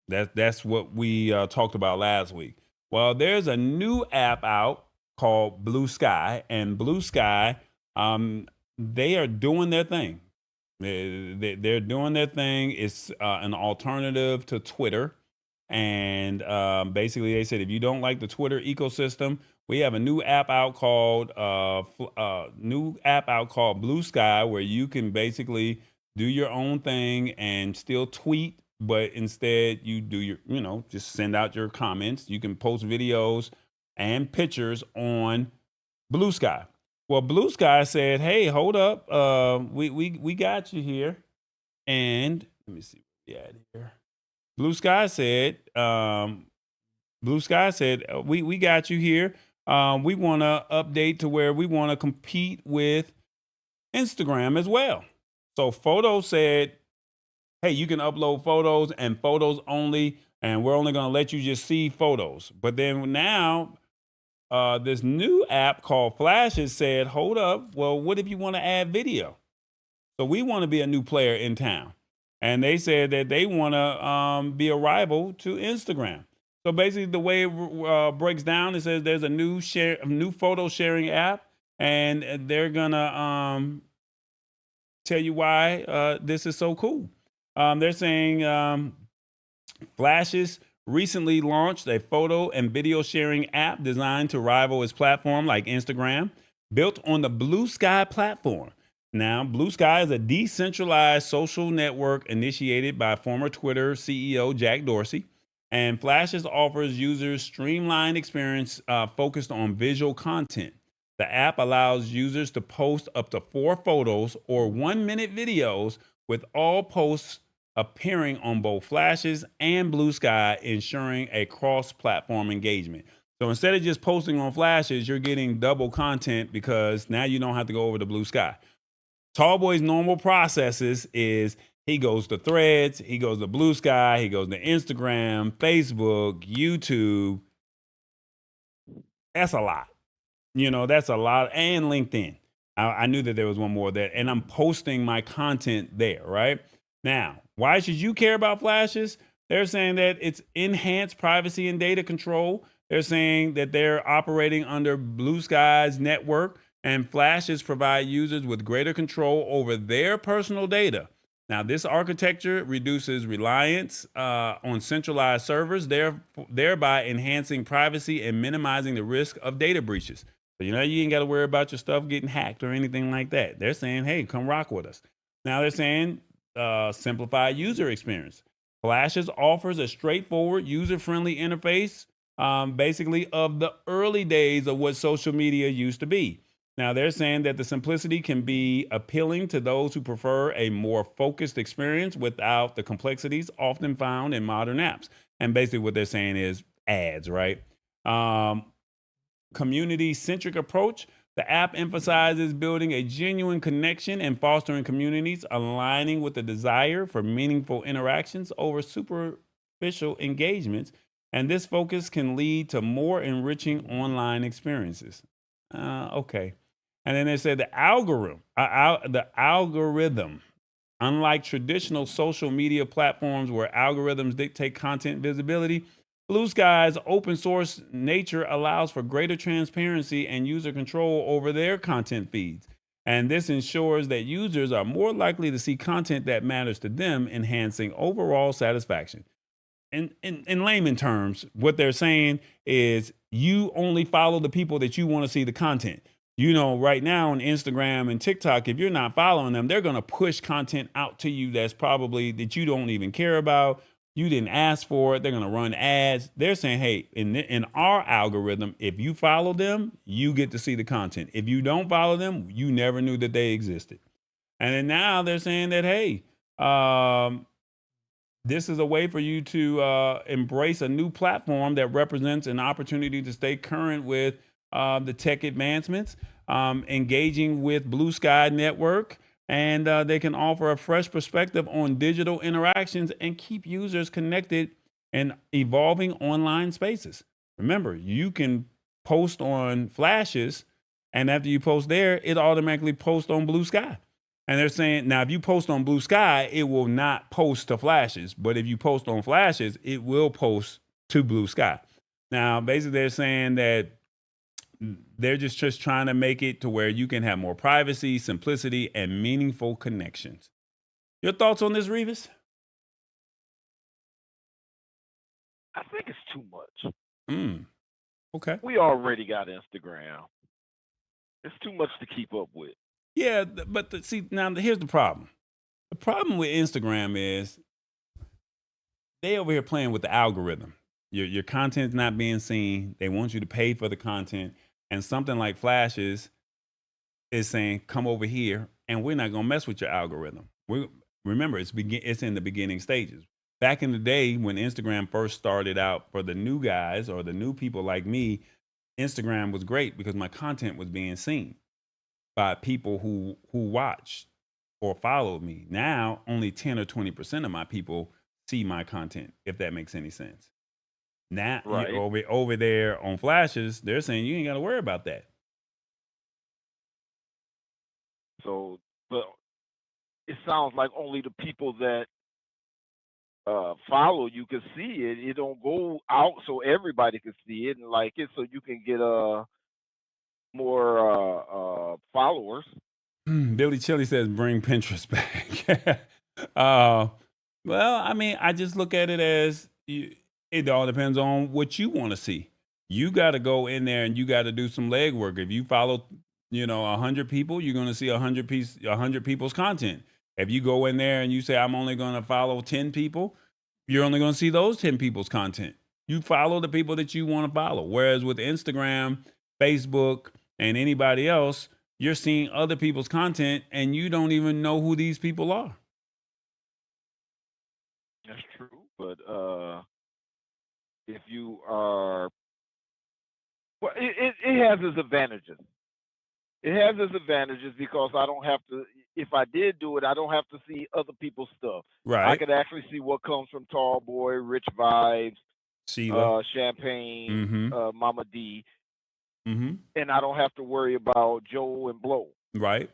S4: That's what we talked about last week. Well, there's a new app out called Blue Sky, and Blue Sky, they are doing their thing. They're doing their thing. It's an alternative to Twitter. And basically they said, if you don't like the Twitter ecosystem, we have a new app out called Blue Sky, where you can basically do your own thing and still tweet, but instead you do your, just send out your comments. You can post videos and pictures on Blue Sky. Well, Blue Sky said, hey, hold up. We got you here. And let me see what we had here. Blue Sky said, we got you here. We want to update to where we want to compete with Instagram as well. So Photo said, hey, you can upload photos and photos only, and we're only going to let you just see photos. But then now this new app called Flashes said, hold up. Well, what if you want to add video? So we want to be a new player in town. And they said that they want to be a rival to Instagram. So basically the way it breaks down, it says there's a new photo sharing app, and they're going to tell you why this is so cool. They're saying Flashes recently launched a photo and video sharing app designed to rival its platform like Instagram, built on the Blue Sky platform. Now, Blue Sky is a decentralized social network initiated by former Twitter CEO Jack Dorsey, and Flashes offers users streamlined experience focused on visual content. The app allows users to post up to 4 photos or 1-minute videos, with all posts appearing on both Flashes and Blue Sky, ensuring a cross-platform engagement. So instead of just posting on Flashes, you're getting double content because now you don't have to go over to Blue Sky. Tallboy's normal processes is he goes to Threads, he goes to Blue Sky, he goes to Instagram, Facebook, YouTube. That's a lot. That's a lot. And LinkedIn. I knew that there was one more there. And I'm posting my content there, right? Now, why should you care about Flashes? They're saying that it's enhanced privacy and data control. They're saying that they're operating under Blue Sky's network, and Flashes provide users with greater control over their personal data. Now, this architecture reduces reliance on centralized servers, thereby enhancing privacy and minimizing the risk of data breaches. So, you ain't got to worry about your stuff getting hacked or anything like that. They're saying, hey, come rock with us. Now, they're saying simplified user experience. Flashes offers a straightforward, user-friendly interface, basically of the early days of what social media used to be. Now, they're saying that the simplicity can be appealing to those who prefer a more focused experience without the complexities often found in modern apps. And basically what they're saying is ads, right? Community-centric approach. The app emphasizes building a genuine connection and fostering communities, aligning with the desire for meaningful interactions over superficial engagements. And this focus can lead to more enriching online experiences. Okay. And then they said the algorithm, unlike traditional social media platforms where algorithms dictate content visibility, Blue Sky's open source nature allows for greater transparency and user control over their content feeds. And this ensures that users are more likely to see content that matters to them, enhancing overall satisfaction. In layman terms, what they're saying is you only follow the people that you want to see the content. You know, right now on Instagram and TikTok, if you're not following them, they're going to push content out to you that's probably that you don't even care about. You didn't ask for it. They're going to run ads. They're saying, hey, in our algorithm, if you follow them, you get to see the content. If you don't follow them, you never knew that they existed. And then now they're saying that, hey, this is a way for you to embrace a new platform that represents an opportunity to stay current with the tech advancements, engaging with Blue Sky Network, and they can offer a fresh perspective on digital interactions and keep users connected in evolving online spaces. Remember, you can post on Flashes, and after you post there, it automatically posts on Blue Sky. And they're saying, now, if you post on Blue Sky, it will not post to Flashes. But if you post on Flashes, it will post to Blue Sky. Now, basically, they're saying that they're just trying to make it to where you can have more privacy, simplicity, and meaningful connections. Your thoughts on this, Revis?
S3: I think it's too much.
S4: Okay.
S3: We already got Instagram. It's too much to keep up with.
S4: Yeah, but see, now here's the problem. The problem with Instagram is they over here playing with the algorithm. Your content's not being seen. They want you to pay for the content. And something like Flashes is saying, come over here, and we're not going to mess with your algorithm. Remember, it's in the beginning stages. Back in the day when Instagram first started out, for the new guys or the new people like me, Instagram was great because my content was being seen by people who watched or followed me. Now, only 10 or 20% of my people see my content, if that makes any sense. Now,
S3: Right.
S4: over there on Flashes, they're saying you ain't got to worry about that.
S3: So, but it sounds like only the people that follow you can see it. It don't go out so everybody can see it and like it, so you can get more followers.
S4: Billy Chili says, bring Pinterest back. Well, I mean, I just look at it as it all depends on what you want to see. You got to go in there and you got to do some legwork. If you follow, 100 people, you're going to see 100 people's content. If you go in there and you say, I'm only going to follow 10 people, you're only going to see those 10 people's content. You follow the people that you want to follow. Whereas with Instagram, Facebook, and anybody else, you're seeing other people's content and you don't even know who these people are.
S3: That's true, but if you are, well, it has its advantages. It has its advantages because I don't have to. If I did do it, I don't have to see other people's stuff.
S4: Right.
S3: I could actually see what comes from Tall Boy, Rich Vibes,
S4: Sheila.
S3: Champagne, Mama D,
S4: Mm-hmm.
S3: and I don't have to worry about Joe and Blow.
S4: Right.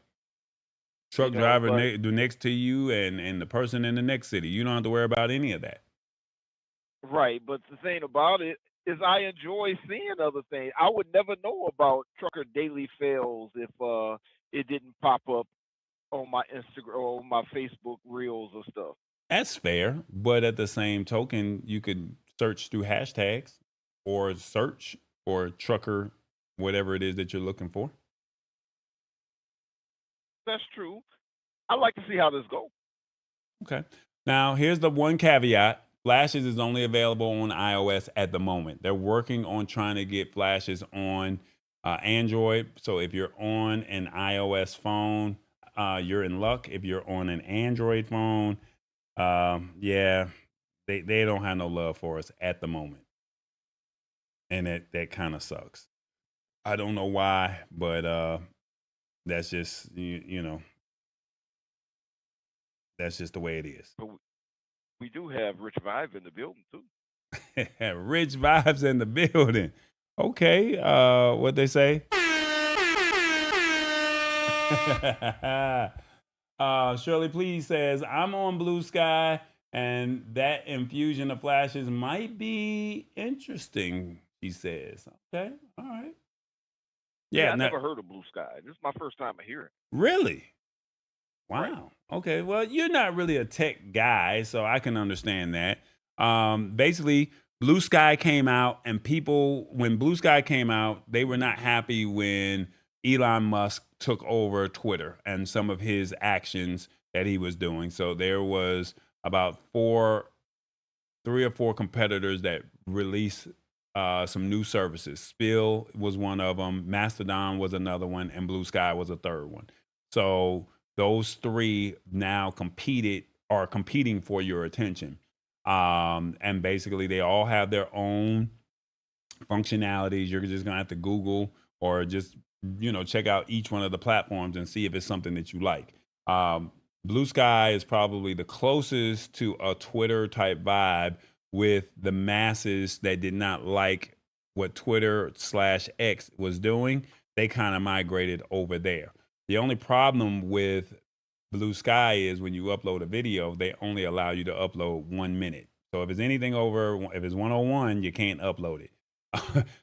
S4: Truck
S3: You know,
S4: driver
S3: but-
S4: next to you and the person in the next city. You don't have to worry about any of that.
S3: Right, but the thing about it is I enjoy seeing other things. I would never know about Trucker Daily Fails if it didn't pop up on my Instagram or on my Facebook Reels or stuff.
S4: That's fair. But at the same token, you could search through hashtags or search for trucker, whatever it is that you're looking for.
S3: That's true. I like to see how this goes.
S4: Okay. Now, here's the one caveat. Flashes is only available on iOS at the moment. They're working on trying to get Flashes on Android. So if you're on an iOS phone, you're in luck. If you're on an Android phone, yeah, they don't have no love for us at the moment. And that kind of sucks. I don't know why, but that's just, that's just the way it is.
S3: But we do have Rich Vibe in the building too.
S4: Rich Vibes in the building. Okay, what they say? Shirley Please says, I'm on Blue Sky, and that infusion of Flashes might be interesting, she says. Okay, all right.
S3: Yeah, I
S4: now-
S3: never heard of Blue Sky. This is my first time hearing.
S4: Really? Wow.
S3: Right.
S4: Okay. Well, you're not really a tech guy, so I can understand that. Basically, Blue Sky came out, and when Blue Sky came out, they were not happy when Elon Musk took over Twitter and some of his actions that he was doing. So there was about 3 or 4 competitors that released some new services. Spill was one of them, Mastodon was another one, and Blue Sky was a third one. So those 3 now are competing for your attention. And basically they all have their own functionalities. You're just gonna have to Google or just check out each one of the platforms and see if it's something that you like. Blue Sky is probably the closest to a Twitter type vibe with the masses that did not like what Twitter/X was doing. They kind of migrated over there. The only problem with Blue Sky is when you upload a video, they only allow you to upload 1 minute. So if it's anything over, if it's 101, you can't upload it.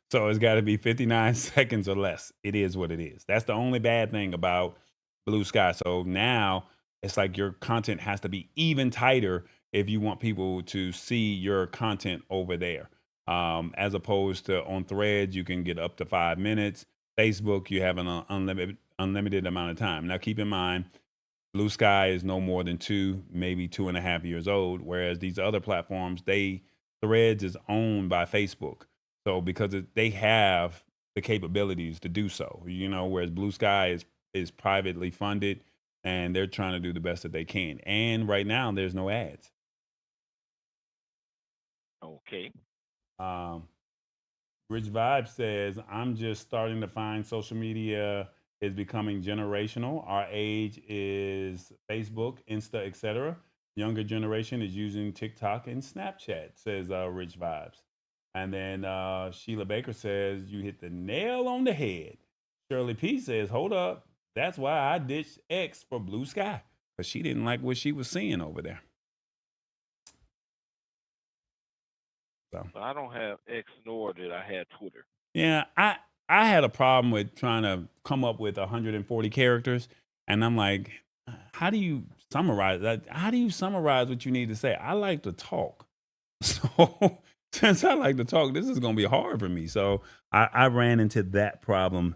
S4: So it's got to be 59 seconds or less. It is what it is. That's the only bad thing about Blue Sky. So now it's like your content has to be even tighter if you want people to see your content over there. As opposed to on Threads, you can get up to 5 minutes. Facebook, you have an unlimited amount of time. Now keep in mind, Blue Sky is no more than 2, maybe 2.5 years old, whereas these other platforms, Threads is owned by Facebook. So because they have the capabilities to do so, whereas Blue Sky is privately funded and they're trying to do the best that they can. And right now there's no ads.
S3: Okay.
S4: Rich Vibe says, I'm just starting to find social media is becoming generational. Our age is Facebook, Insta, etc. Younger generation is using TikTok and Snapchat, says Rich Vibes. And then Sheila Baker says, you hit the nail on the head. Shirley P says, hold up. That's why I ditched X for Blue Sky, because she didn't like what she was seeing over there. So
S3: I don't have X nor did I have Twitter.
S4: yeah, I had a problem with trying to come up with 140 characters. And I'm like, how do you summarize that? How do you summarize what you need to say? I like to talk. So since I like to talk, this is going to be hard for me. So I ran into that problem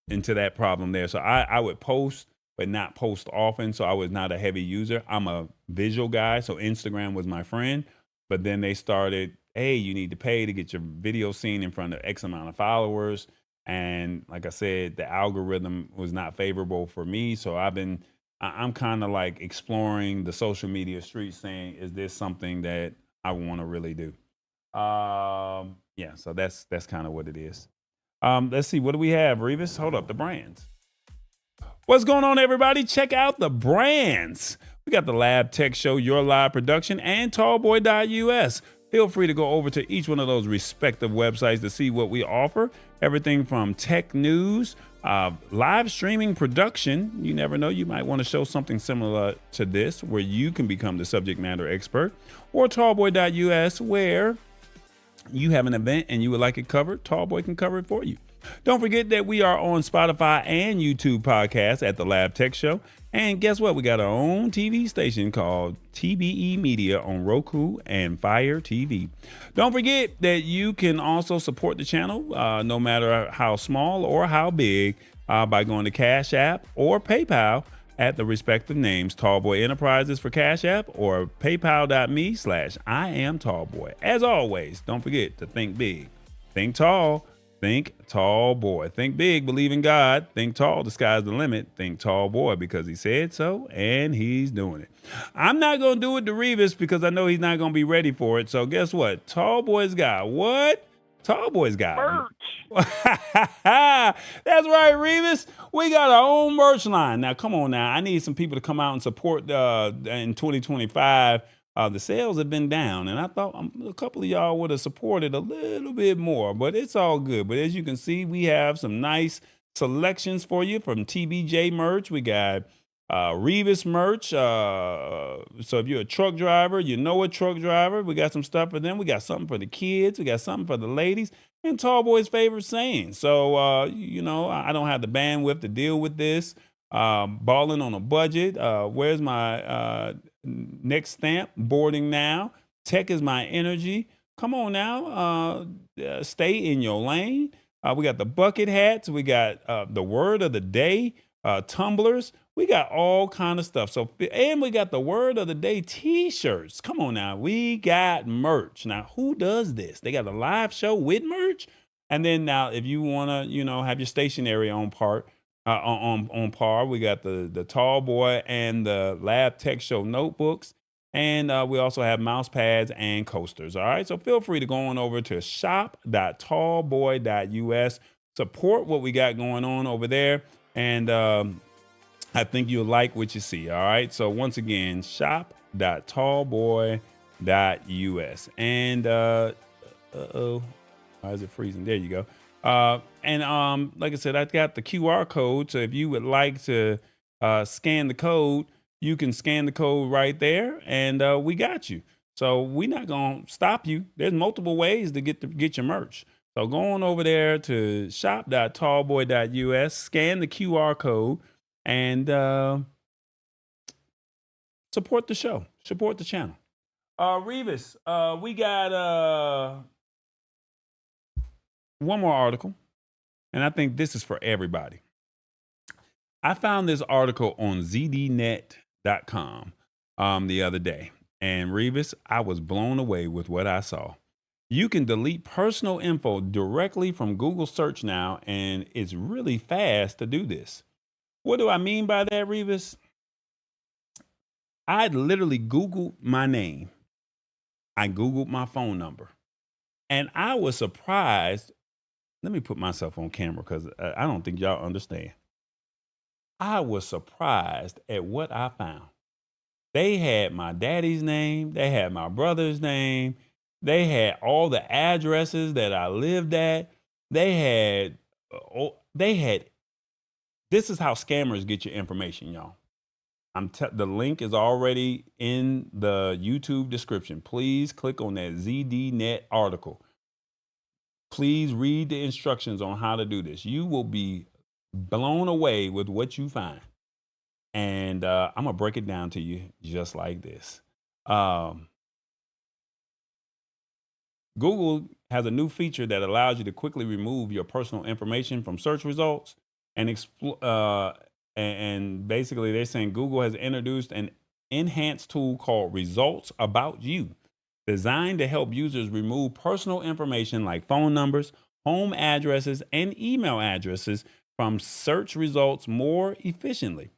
S4: there. So I would post, but not post often. So I was not a heavy user. I'm a visual guy. So Instagram was my friend. But then they started, hey, you need to pay to get your video seen in front of X amount of followers. And like I said, the algorithm was not favorable for me. So I'm kind of like exploring the social media streets saying, is this something that I want to really do? Yeah, so that's kind of what it is. Let's see, what do we have, Revis? Hold up, the brands. What's going on, everybody? Check out the brands. We got the Lab Tech Show, Your Live Production, and Tallboy.us. Feel free to go over to each one of those respective websites to see what we offer. Everything from tech news, live streaming production. You never know, you might want to show something similar to this where you can become the subject matter expert. Or Tallboy.us, where you have an event and you would like it covered, Tallboy can cover it for you. Don't forget that we are on Spotify and YouTube podcasts at the Lab Tech Show. And guess what? We got our own TV station called TBE Media on Roku and Fire TV. Don't forget that you can also support the channel, no matter how small or how big, by going to Cash App or PayPal at the respective names, Tallboy Enterprises for Cash App or paypal.me/I am Tallboy. As always, don't forget to think big, think tall, think tall boy. Think big, believe in God. Think tall, the sky's the limit. Think tall boy, because he said so and he's doing it. I'm not going to do it to Revis because I know he's not going to be ready for it. So guess what? Tall boy's got what? Tall boy's got
S3: Merch.
S4: That's right, Revis. We got our own merch line. Now, come on now. I need some people to come out and support in 2025. The sales have been down, and I thought a couple of y'all would have supported a little bit more, but it's all good. But as you can see, we have some nice selections for you from TBJ merch. We got Revis merch. So if you're a truck driver, you know a truck driver, we got some stuff for them. We got something for the kids. We got something for the ladies. And Tallboy's favorite saying. So, I don't have the bandwidth to deal with this. Balling on a budget. Where's my next stamp? Boarding now. Tech is my energy. Come on now. Stay in your lane. We got the bucket hats. We got the word of the day, tumblers. We got all kind of stuff. So, and we got the word of the day T-shirts. Come on now, we got merch. Now, who does this? They got a live show with merch, and then now, if you wanna, have your stationery on on par, we got the Tall Boy and the Lab Tech Show notebooks. And we also have mouse pads and coasters. All right. So feel free to go on over to shop.tallboy.us. Support what we got going on over there. And I think you'll like what you see. All right. So once again, shop.tallboy.us. And uh-oh, why is it freezing? There you go. And like I said, I got the QR code. So if you would like to scan the code, you can scan the code right there, and we got you. So we're not gonna stop you. There's multiple ways to get your merch. So go on over there to shop.tallboy.us, scan the QR code, and support the show, support the channel. Revis, we got one more article, and I think this is for everybody. I found this article on ZDNET.com the other day, and Revis, I was blown away with what I saw. You can delete personal info directly from Google Search now, and it's really fast to do this. What do I mean by that, Revis? I literally Googled my name. I Googled my phone number, and I was surprised. Let me put myself on camera because I don't think y'all understand. I was surprised at what I found. They had my daddy's name. They had my brother's name. They had all the addresses that I lived at. They had, this is how scammers get your information, y'all. The link is already in the YouTube description. Please click on that ZDNet article. Please read the instructions on how to do this. You will be blown away with what you find. And I'm going to break it down to you just like this. Google has a new feature that allows you to quickly remove your personal information from search results. And basically they're saying Google has introduced an enhanced tool called Results About You, designed to help users remove personal information like phone numbers, home addresses, and email addresses from search results more efficiently.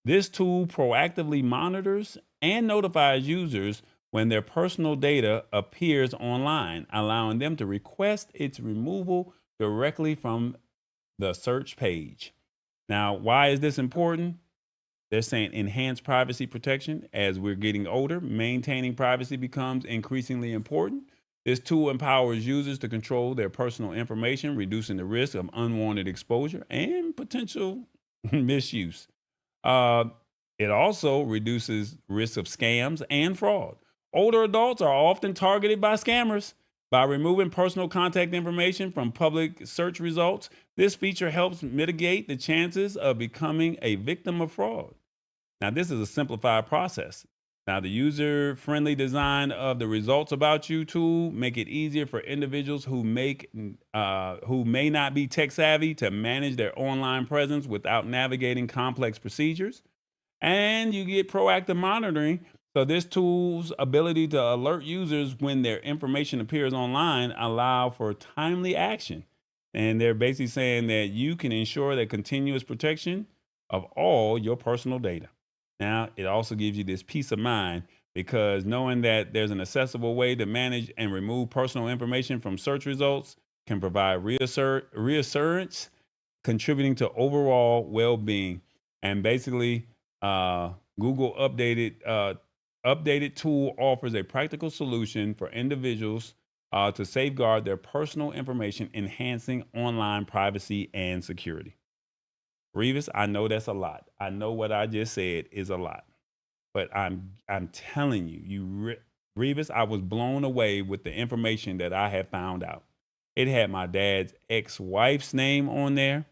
S4: This tool proactively monitors and notifies users when their personal data appears online, allowing them to request its removal directly from the search page. Now, why is this important? They're saying enhanced privacy protection. As we're getting older, maintaining privacy becomes increasingly important. This tool empowers users to control their personal information, reducing the risk of unwanted exposure and potential misuse. It also reduces risk of scams and fraud. Older adults are often targeted by scammers. By removing personal contact information from public search results, this feature helps mitigate the chances of becoming a victim of fraud. Now, this is a simplified process. Now, the user-friendly design of the Results About You tool make it easier for individuals who may not be tech savvy to manage their online presence without navigating complex procedures. And you get proactive monitoring. So this tool's ability to alert users when their information appears online allow for timely action. And they're basically saying that you can ensure the continuous protection of all your personal data. Now, it also gives you this peace of mind because knowing that there's an accessible way to manage and remove personal information from search results can provide reassurance, contributing to overall well-being. And basically, Google updated tool offers a practical solution for individuals to safeguard their personal information, enhancing online privacy and security. Revis, I know that's a lot. I know what I just said is a lot, but I'm telling you, Revis, I was blown away with the information that I had found out. It had my dad's ex-wife's name on there.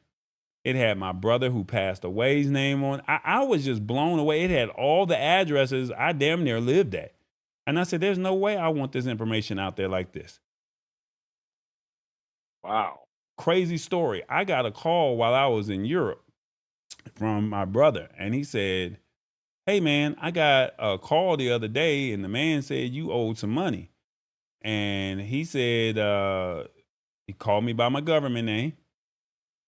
S4: It had my brother who passed away's name on. I was just blown away. It had all the addresses I damn near lived at. And I said, there's no way I want this information out there like this.
S3: Wow.
S4: crazy story. I got a call while I was in Europe from my brother, and he said, "Hey man, I got a call the other day, and the man said you owed some money." And he said, he called me by my government name,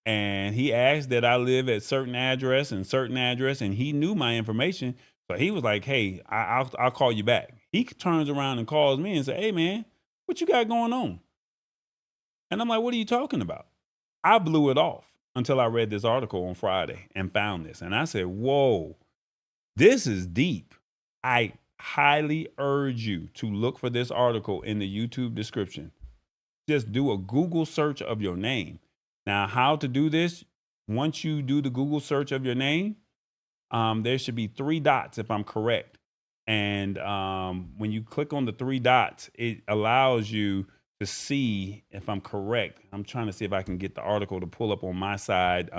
S4: and he asked that I live at certain address, and he knew my information. So he was like, "Hey, I'll call you back." He turns around and calls me and said, "Hey man, what you got going on?" And I'm like, "What are you talking about?" I blew it off until I read this article on Friday and found this. And I said, "Whoa, this is deep." I highly urge you to look for this article in the YouTube description. Just do a Google search of your name. Now, how to do this? Once you do the Google search of your name, there should be 3 dots, if I'm correct. And when you click on the 3 dots, it allows you to see, if I'm correct. I'm trying to see if I can get the article to pull up on my side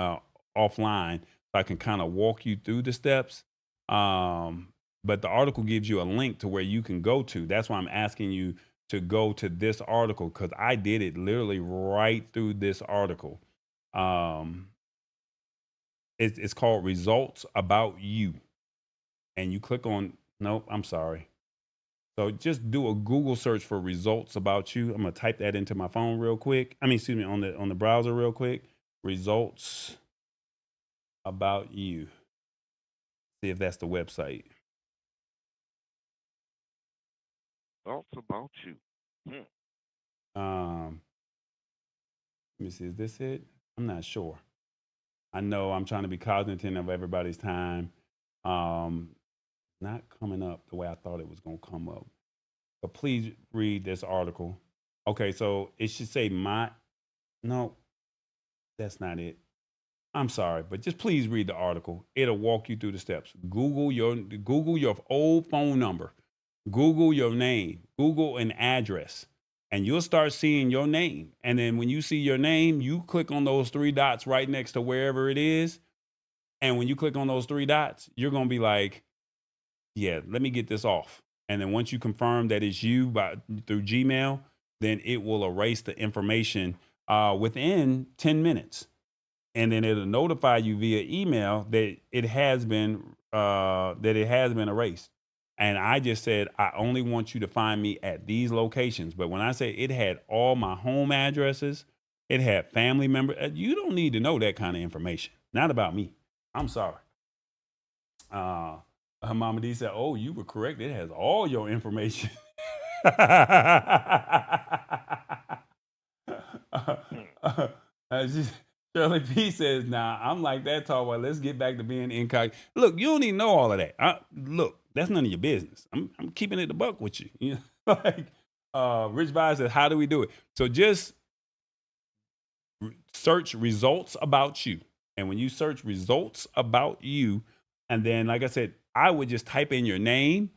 S4: offline, so I can kind of walk you through the steps. But the article gives you a link to where you can go to. That's why I'm asking you to go to this article, because I did it literally right through this article. It's called Results About You. And you click on, nope, I'm sorry. So just do a Google search for Results About You. I'm gonna type that into my phone real quick. Excuse me, on the browser real quick. Results About You. See if that's the website.
S3: Thoughts about you.
S4: Let me see, is this it? I'm not sure. I know I'm trying to be cognizant of everybody's time. Not coming up the way I thought it was gonna come up. But please read this article. Okay, so it should say no, that's not it. I'm sorry, but just please read the article. It'll walk you through the steps. Google your old phone number. Google your name. Google an address. And you'll start seeing your name. And then when you see your name, you click on those 3 dots right next to wherever it is. And when you click on those 3 dots, you're going to be like, yeah, let me get this off. And then once you confirm that it's you through Gmail, then it will erase the information within 10 minutes. And then it'll notify you via email that it has been erased. And I just said, I only want you to find me at these locations. But when I say it had all my home addresses, it had family members. You don't need to know that kind of information. Not about me. I'm sorry. Mama D said, "Oh, you were correct. It has all your information." Shirley P says, "Nah, I'm like that tall boy. Let's get back to being incognito." Look, you don't even know all of that. Look, that's none of your business. I'm keeping it the buck with you. You know, like Rich Vibe says, "How do we do it?" So just search results about you, and when you search results about you, and then, like I said, I would just type in your name.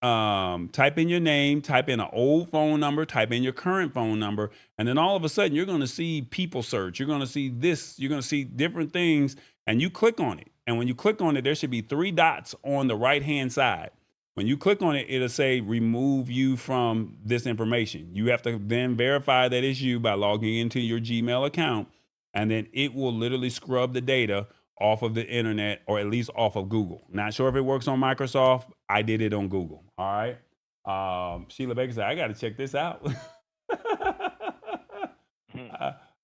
S4: Type in your name, type in an old phone number, type in your current phone number, and then all of a sudden you're going to see people search. You're going to see this, you're going to see different things, and you click on it. And when you click on it, there should be 3 dots on the right-hand side. When you click on it, it'll say remove you from this information. You have to then verify that it's you by logging into your Gmail account, and then it will literally scrub the data off of the internet, or at least off of Google. Not sure if it works on Microsoft. I did it on Google. All right. Sheila Baker said, "I got to check this out."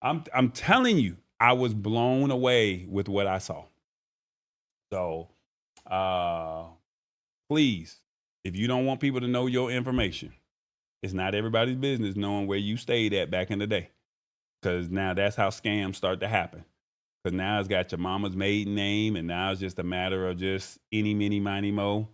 S4: I'm telling you, I was blown away with what I saw. So please, if you don't want people to know your information, it's not everybody's business knowing where you stayed at back in the day, because now that's how scams start to happen. Because now it's got your mama's maiden name, and now it's just a matter of just any, mini, miny, mo,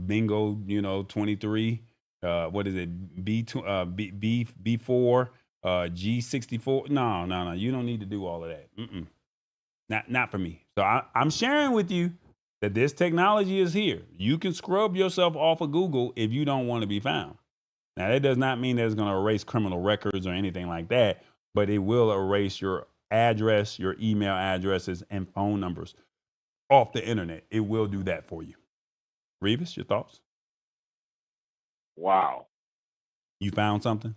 S4: bingo, 23. What is it? B4, G64. No. You don't need to do all of that. Not for me. So I'm sharing with you that this technology is here. You can scrub yourself off of Google if you don't want to be found. Now, that does not mean that it's going to erase criminal records or anything like that, but it will erase your address, your email addresses, and phone numbers off the internet. It will do that for you. Revis, your thoughts?
S3: Wow.
S4: You found something?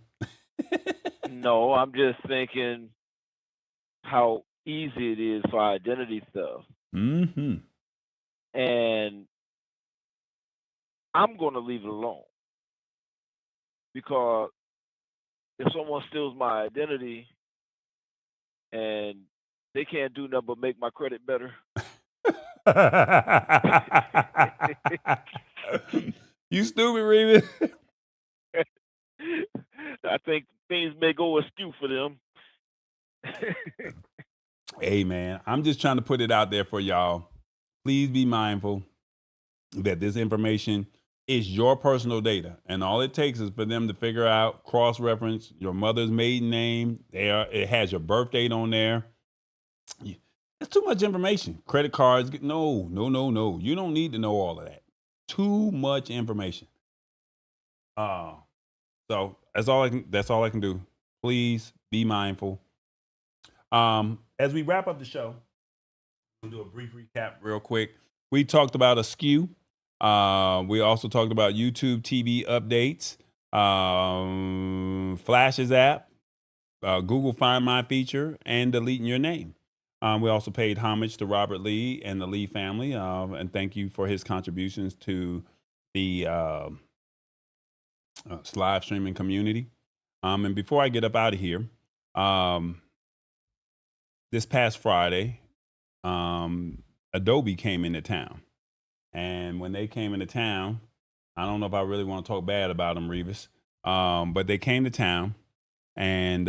S3: No, I'm just thinking how easy it is for identity theft.
S4: Mm-hmm.
S3: And I'm going to leave it alone because if someone steals my identity and they can't do nothing but make my credit better,
S4: You stupid, Revis.
S3: I think things may go askew for them.
S4: Hey, man, I'm just trying to put it out there for y'all. Please be mindful that this information is your personal data, and all it takes is for them to figure out, cross-reference your mother's maiden name. It has your birth date on there. It's too much information. Credit cards. No. You don't need to know all of that. Too much information. So that's all I can do. Please be mindful. As we wrap up the show, we'll do a brief recap real quick. We talked about Askew. We also talked about YouTube TV updates, Flashes app, Google Find My feature, and deleting your name. We also paid homage to Robert Lee and the Lee family, and thank you for his contributions to the live streaming community. And before I get up out of here, this past Friday, Adobe came into town. And when they came into town, I don't know if I really want to talk bad about them, Revis, but they came to town, and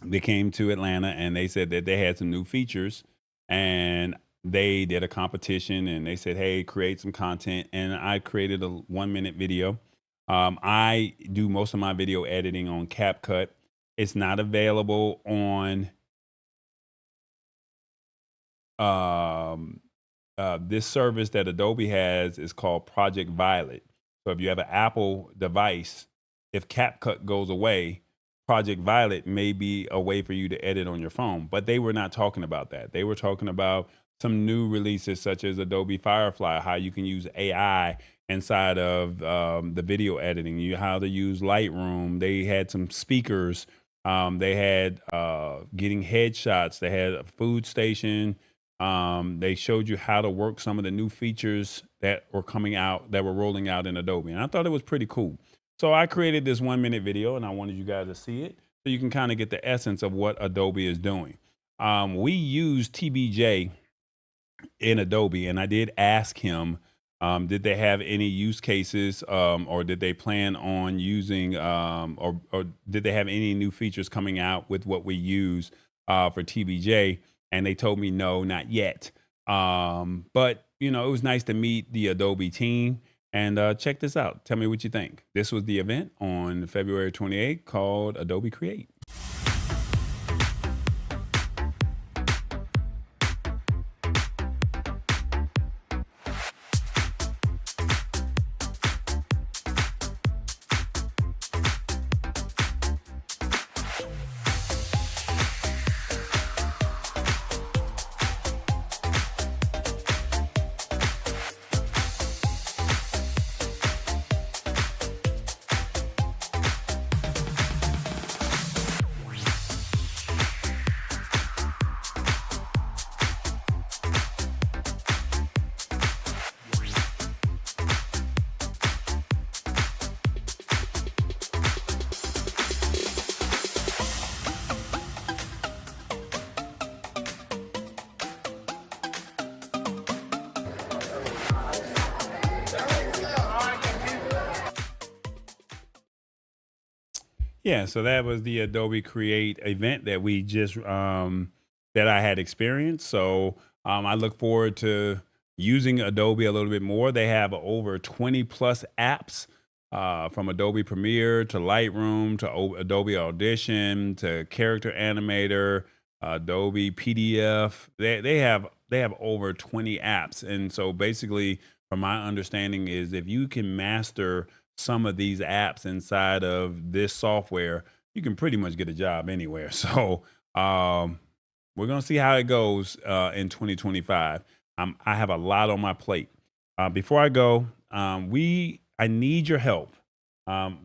S4: they came to Atlanta, and they said that they had some new features, and they did a competition, and they said, hey, create some content. And I created a 1-minute video. I do most of my video editing on CapCut. It's not available on this service that Adobe has is called Project Violet. So if you have an Apple device, if CapCut goes away, Project Violet may be a way for you to edit on your phone. But they were not talking about that. They were talking about some new releases such as Adobe Firefly, how you can use AI inside of the video editing, how to use Lightroom. They had some speakers. They had getting headshots. They had a food station. They showed you how to work some of the new features that were coming out, that were rolling out in Adobe. And I thought it was pretty cool. So I created this 1-minute video, and I wanted you guys to see it so you can kind of get the essence of what Adobe is doing. We use TBJ in Adobe, and I did ask him, did they have any use cases, or did they plan on using, or did they have any new features coming out with what we use for TBJ? And they told me no, not yet. But, you know, it was nice to meet the Adobe team. And check this out. Tell me what you think. This was the event on February 28th called Adobe Create. Yeah, so that was the Adobe Create event that we just that I had experienced. So I look forward to using Adobe a little bit more. They have over 20 plus apps, from Adobe Premiere to Lightroom to Adobe Audition to Character Animator, Adobe PDF. They have over 20 apps, and so basically, from my understanding, is if you can master some of these apps inside of this software, you can pretty much get a job anywhere. So we're gonna see how it goes in 2025. I have a lot on my plate. Before I go, I need your help.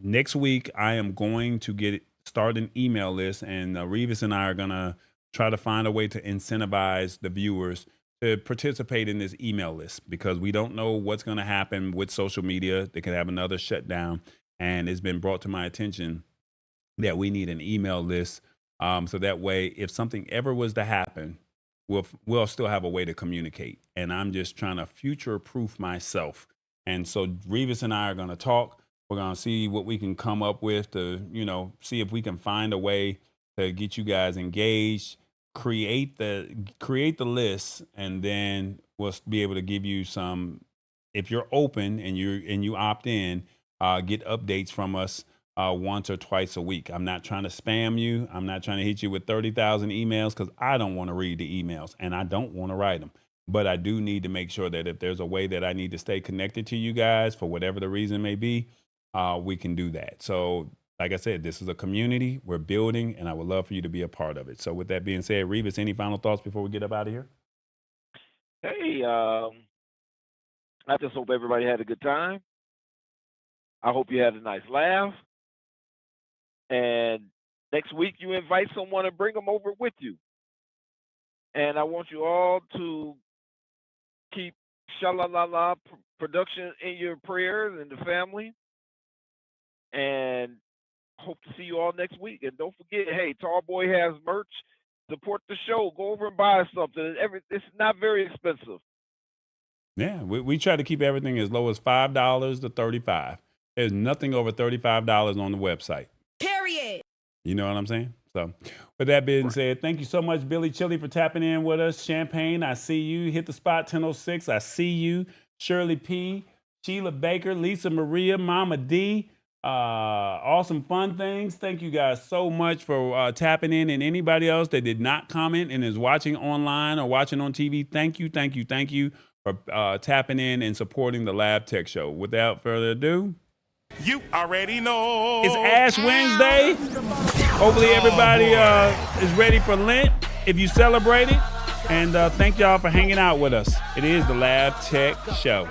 S4: Next week, I am going to get start an email list, and Revis and I are going to try to find a way to incentivize the viewers to participate in this email list, because we don't know what's going to happen with social media. They could have another shutdown, and it's been brought to my attention that we need an email list, so that way, if something ever was to happen, we'll still have a way to communicate. And I'm just trying to future-proof myself. And so Revis and I are going to talk. We're going to see what we can come up with to, see if we can find a way to get you guys engaged, create the list, and then we'll be able to give you some, if you're open and you opt in, get updates from us once or twice a week. I'm not trying to spam you. I'm not trying to hit you with 30,000 emails, because I don't want to read the emails and I don't want to write them. But I do need to make sure that if there's a way that I need to stay connected to you guys for whatever the reason may be, we can do that. So like I said, this is a community we're building, and I would love for you to be a part of it. So with that being said, Revis, any final thoughts before we get up out of here?
S3: Hey, I just hope everybody had a good time. I hope you had a nice laugh. And next week you invite someone and bring them over with you. And I want you all to keep Shalalala production in your prayers and the family. And hope to see you all next week. And don't forget, hey, Tallboy has merch. Support the show. Go over and buy something. It's not very expensive.
S4: Yeah, we try to keep everything as low as $5 to $35. There's nothing over $35 on the website.
S8: Period.
S4: You know what I'm saying? So with that being said, thank you so much, Billy Chili, for tapping in with us. Champagne, I see you. Hit the spot 1006. I see you. Shirley P, Sheila Baker, Lisa Maria, Mama D. Awesome fun things. Thank you guys so much for tapping in. And anybody else that did not comment and is watching online or watching on TV, thank you for tapping in and supporting the Lab Tech Show. Without further ado,
S9: you already know
S4: it's Ash Wednesday. Hopefully everybody is ready for Lent if you celebrate it. And thank y'all for hanging out with us. It is the Lab Tech Show.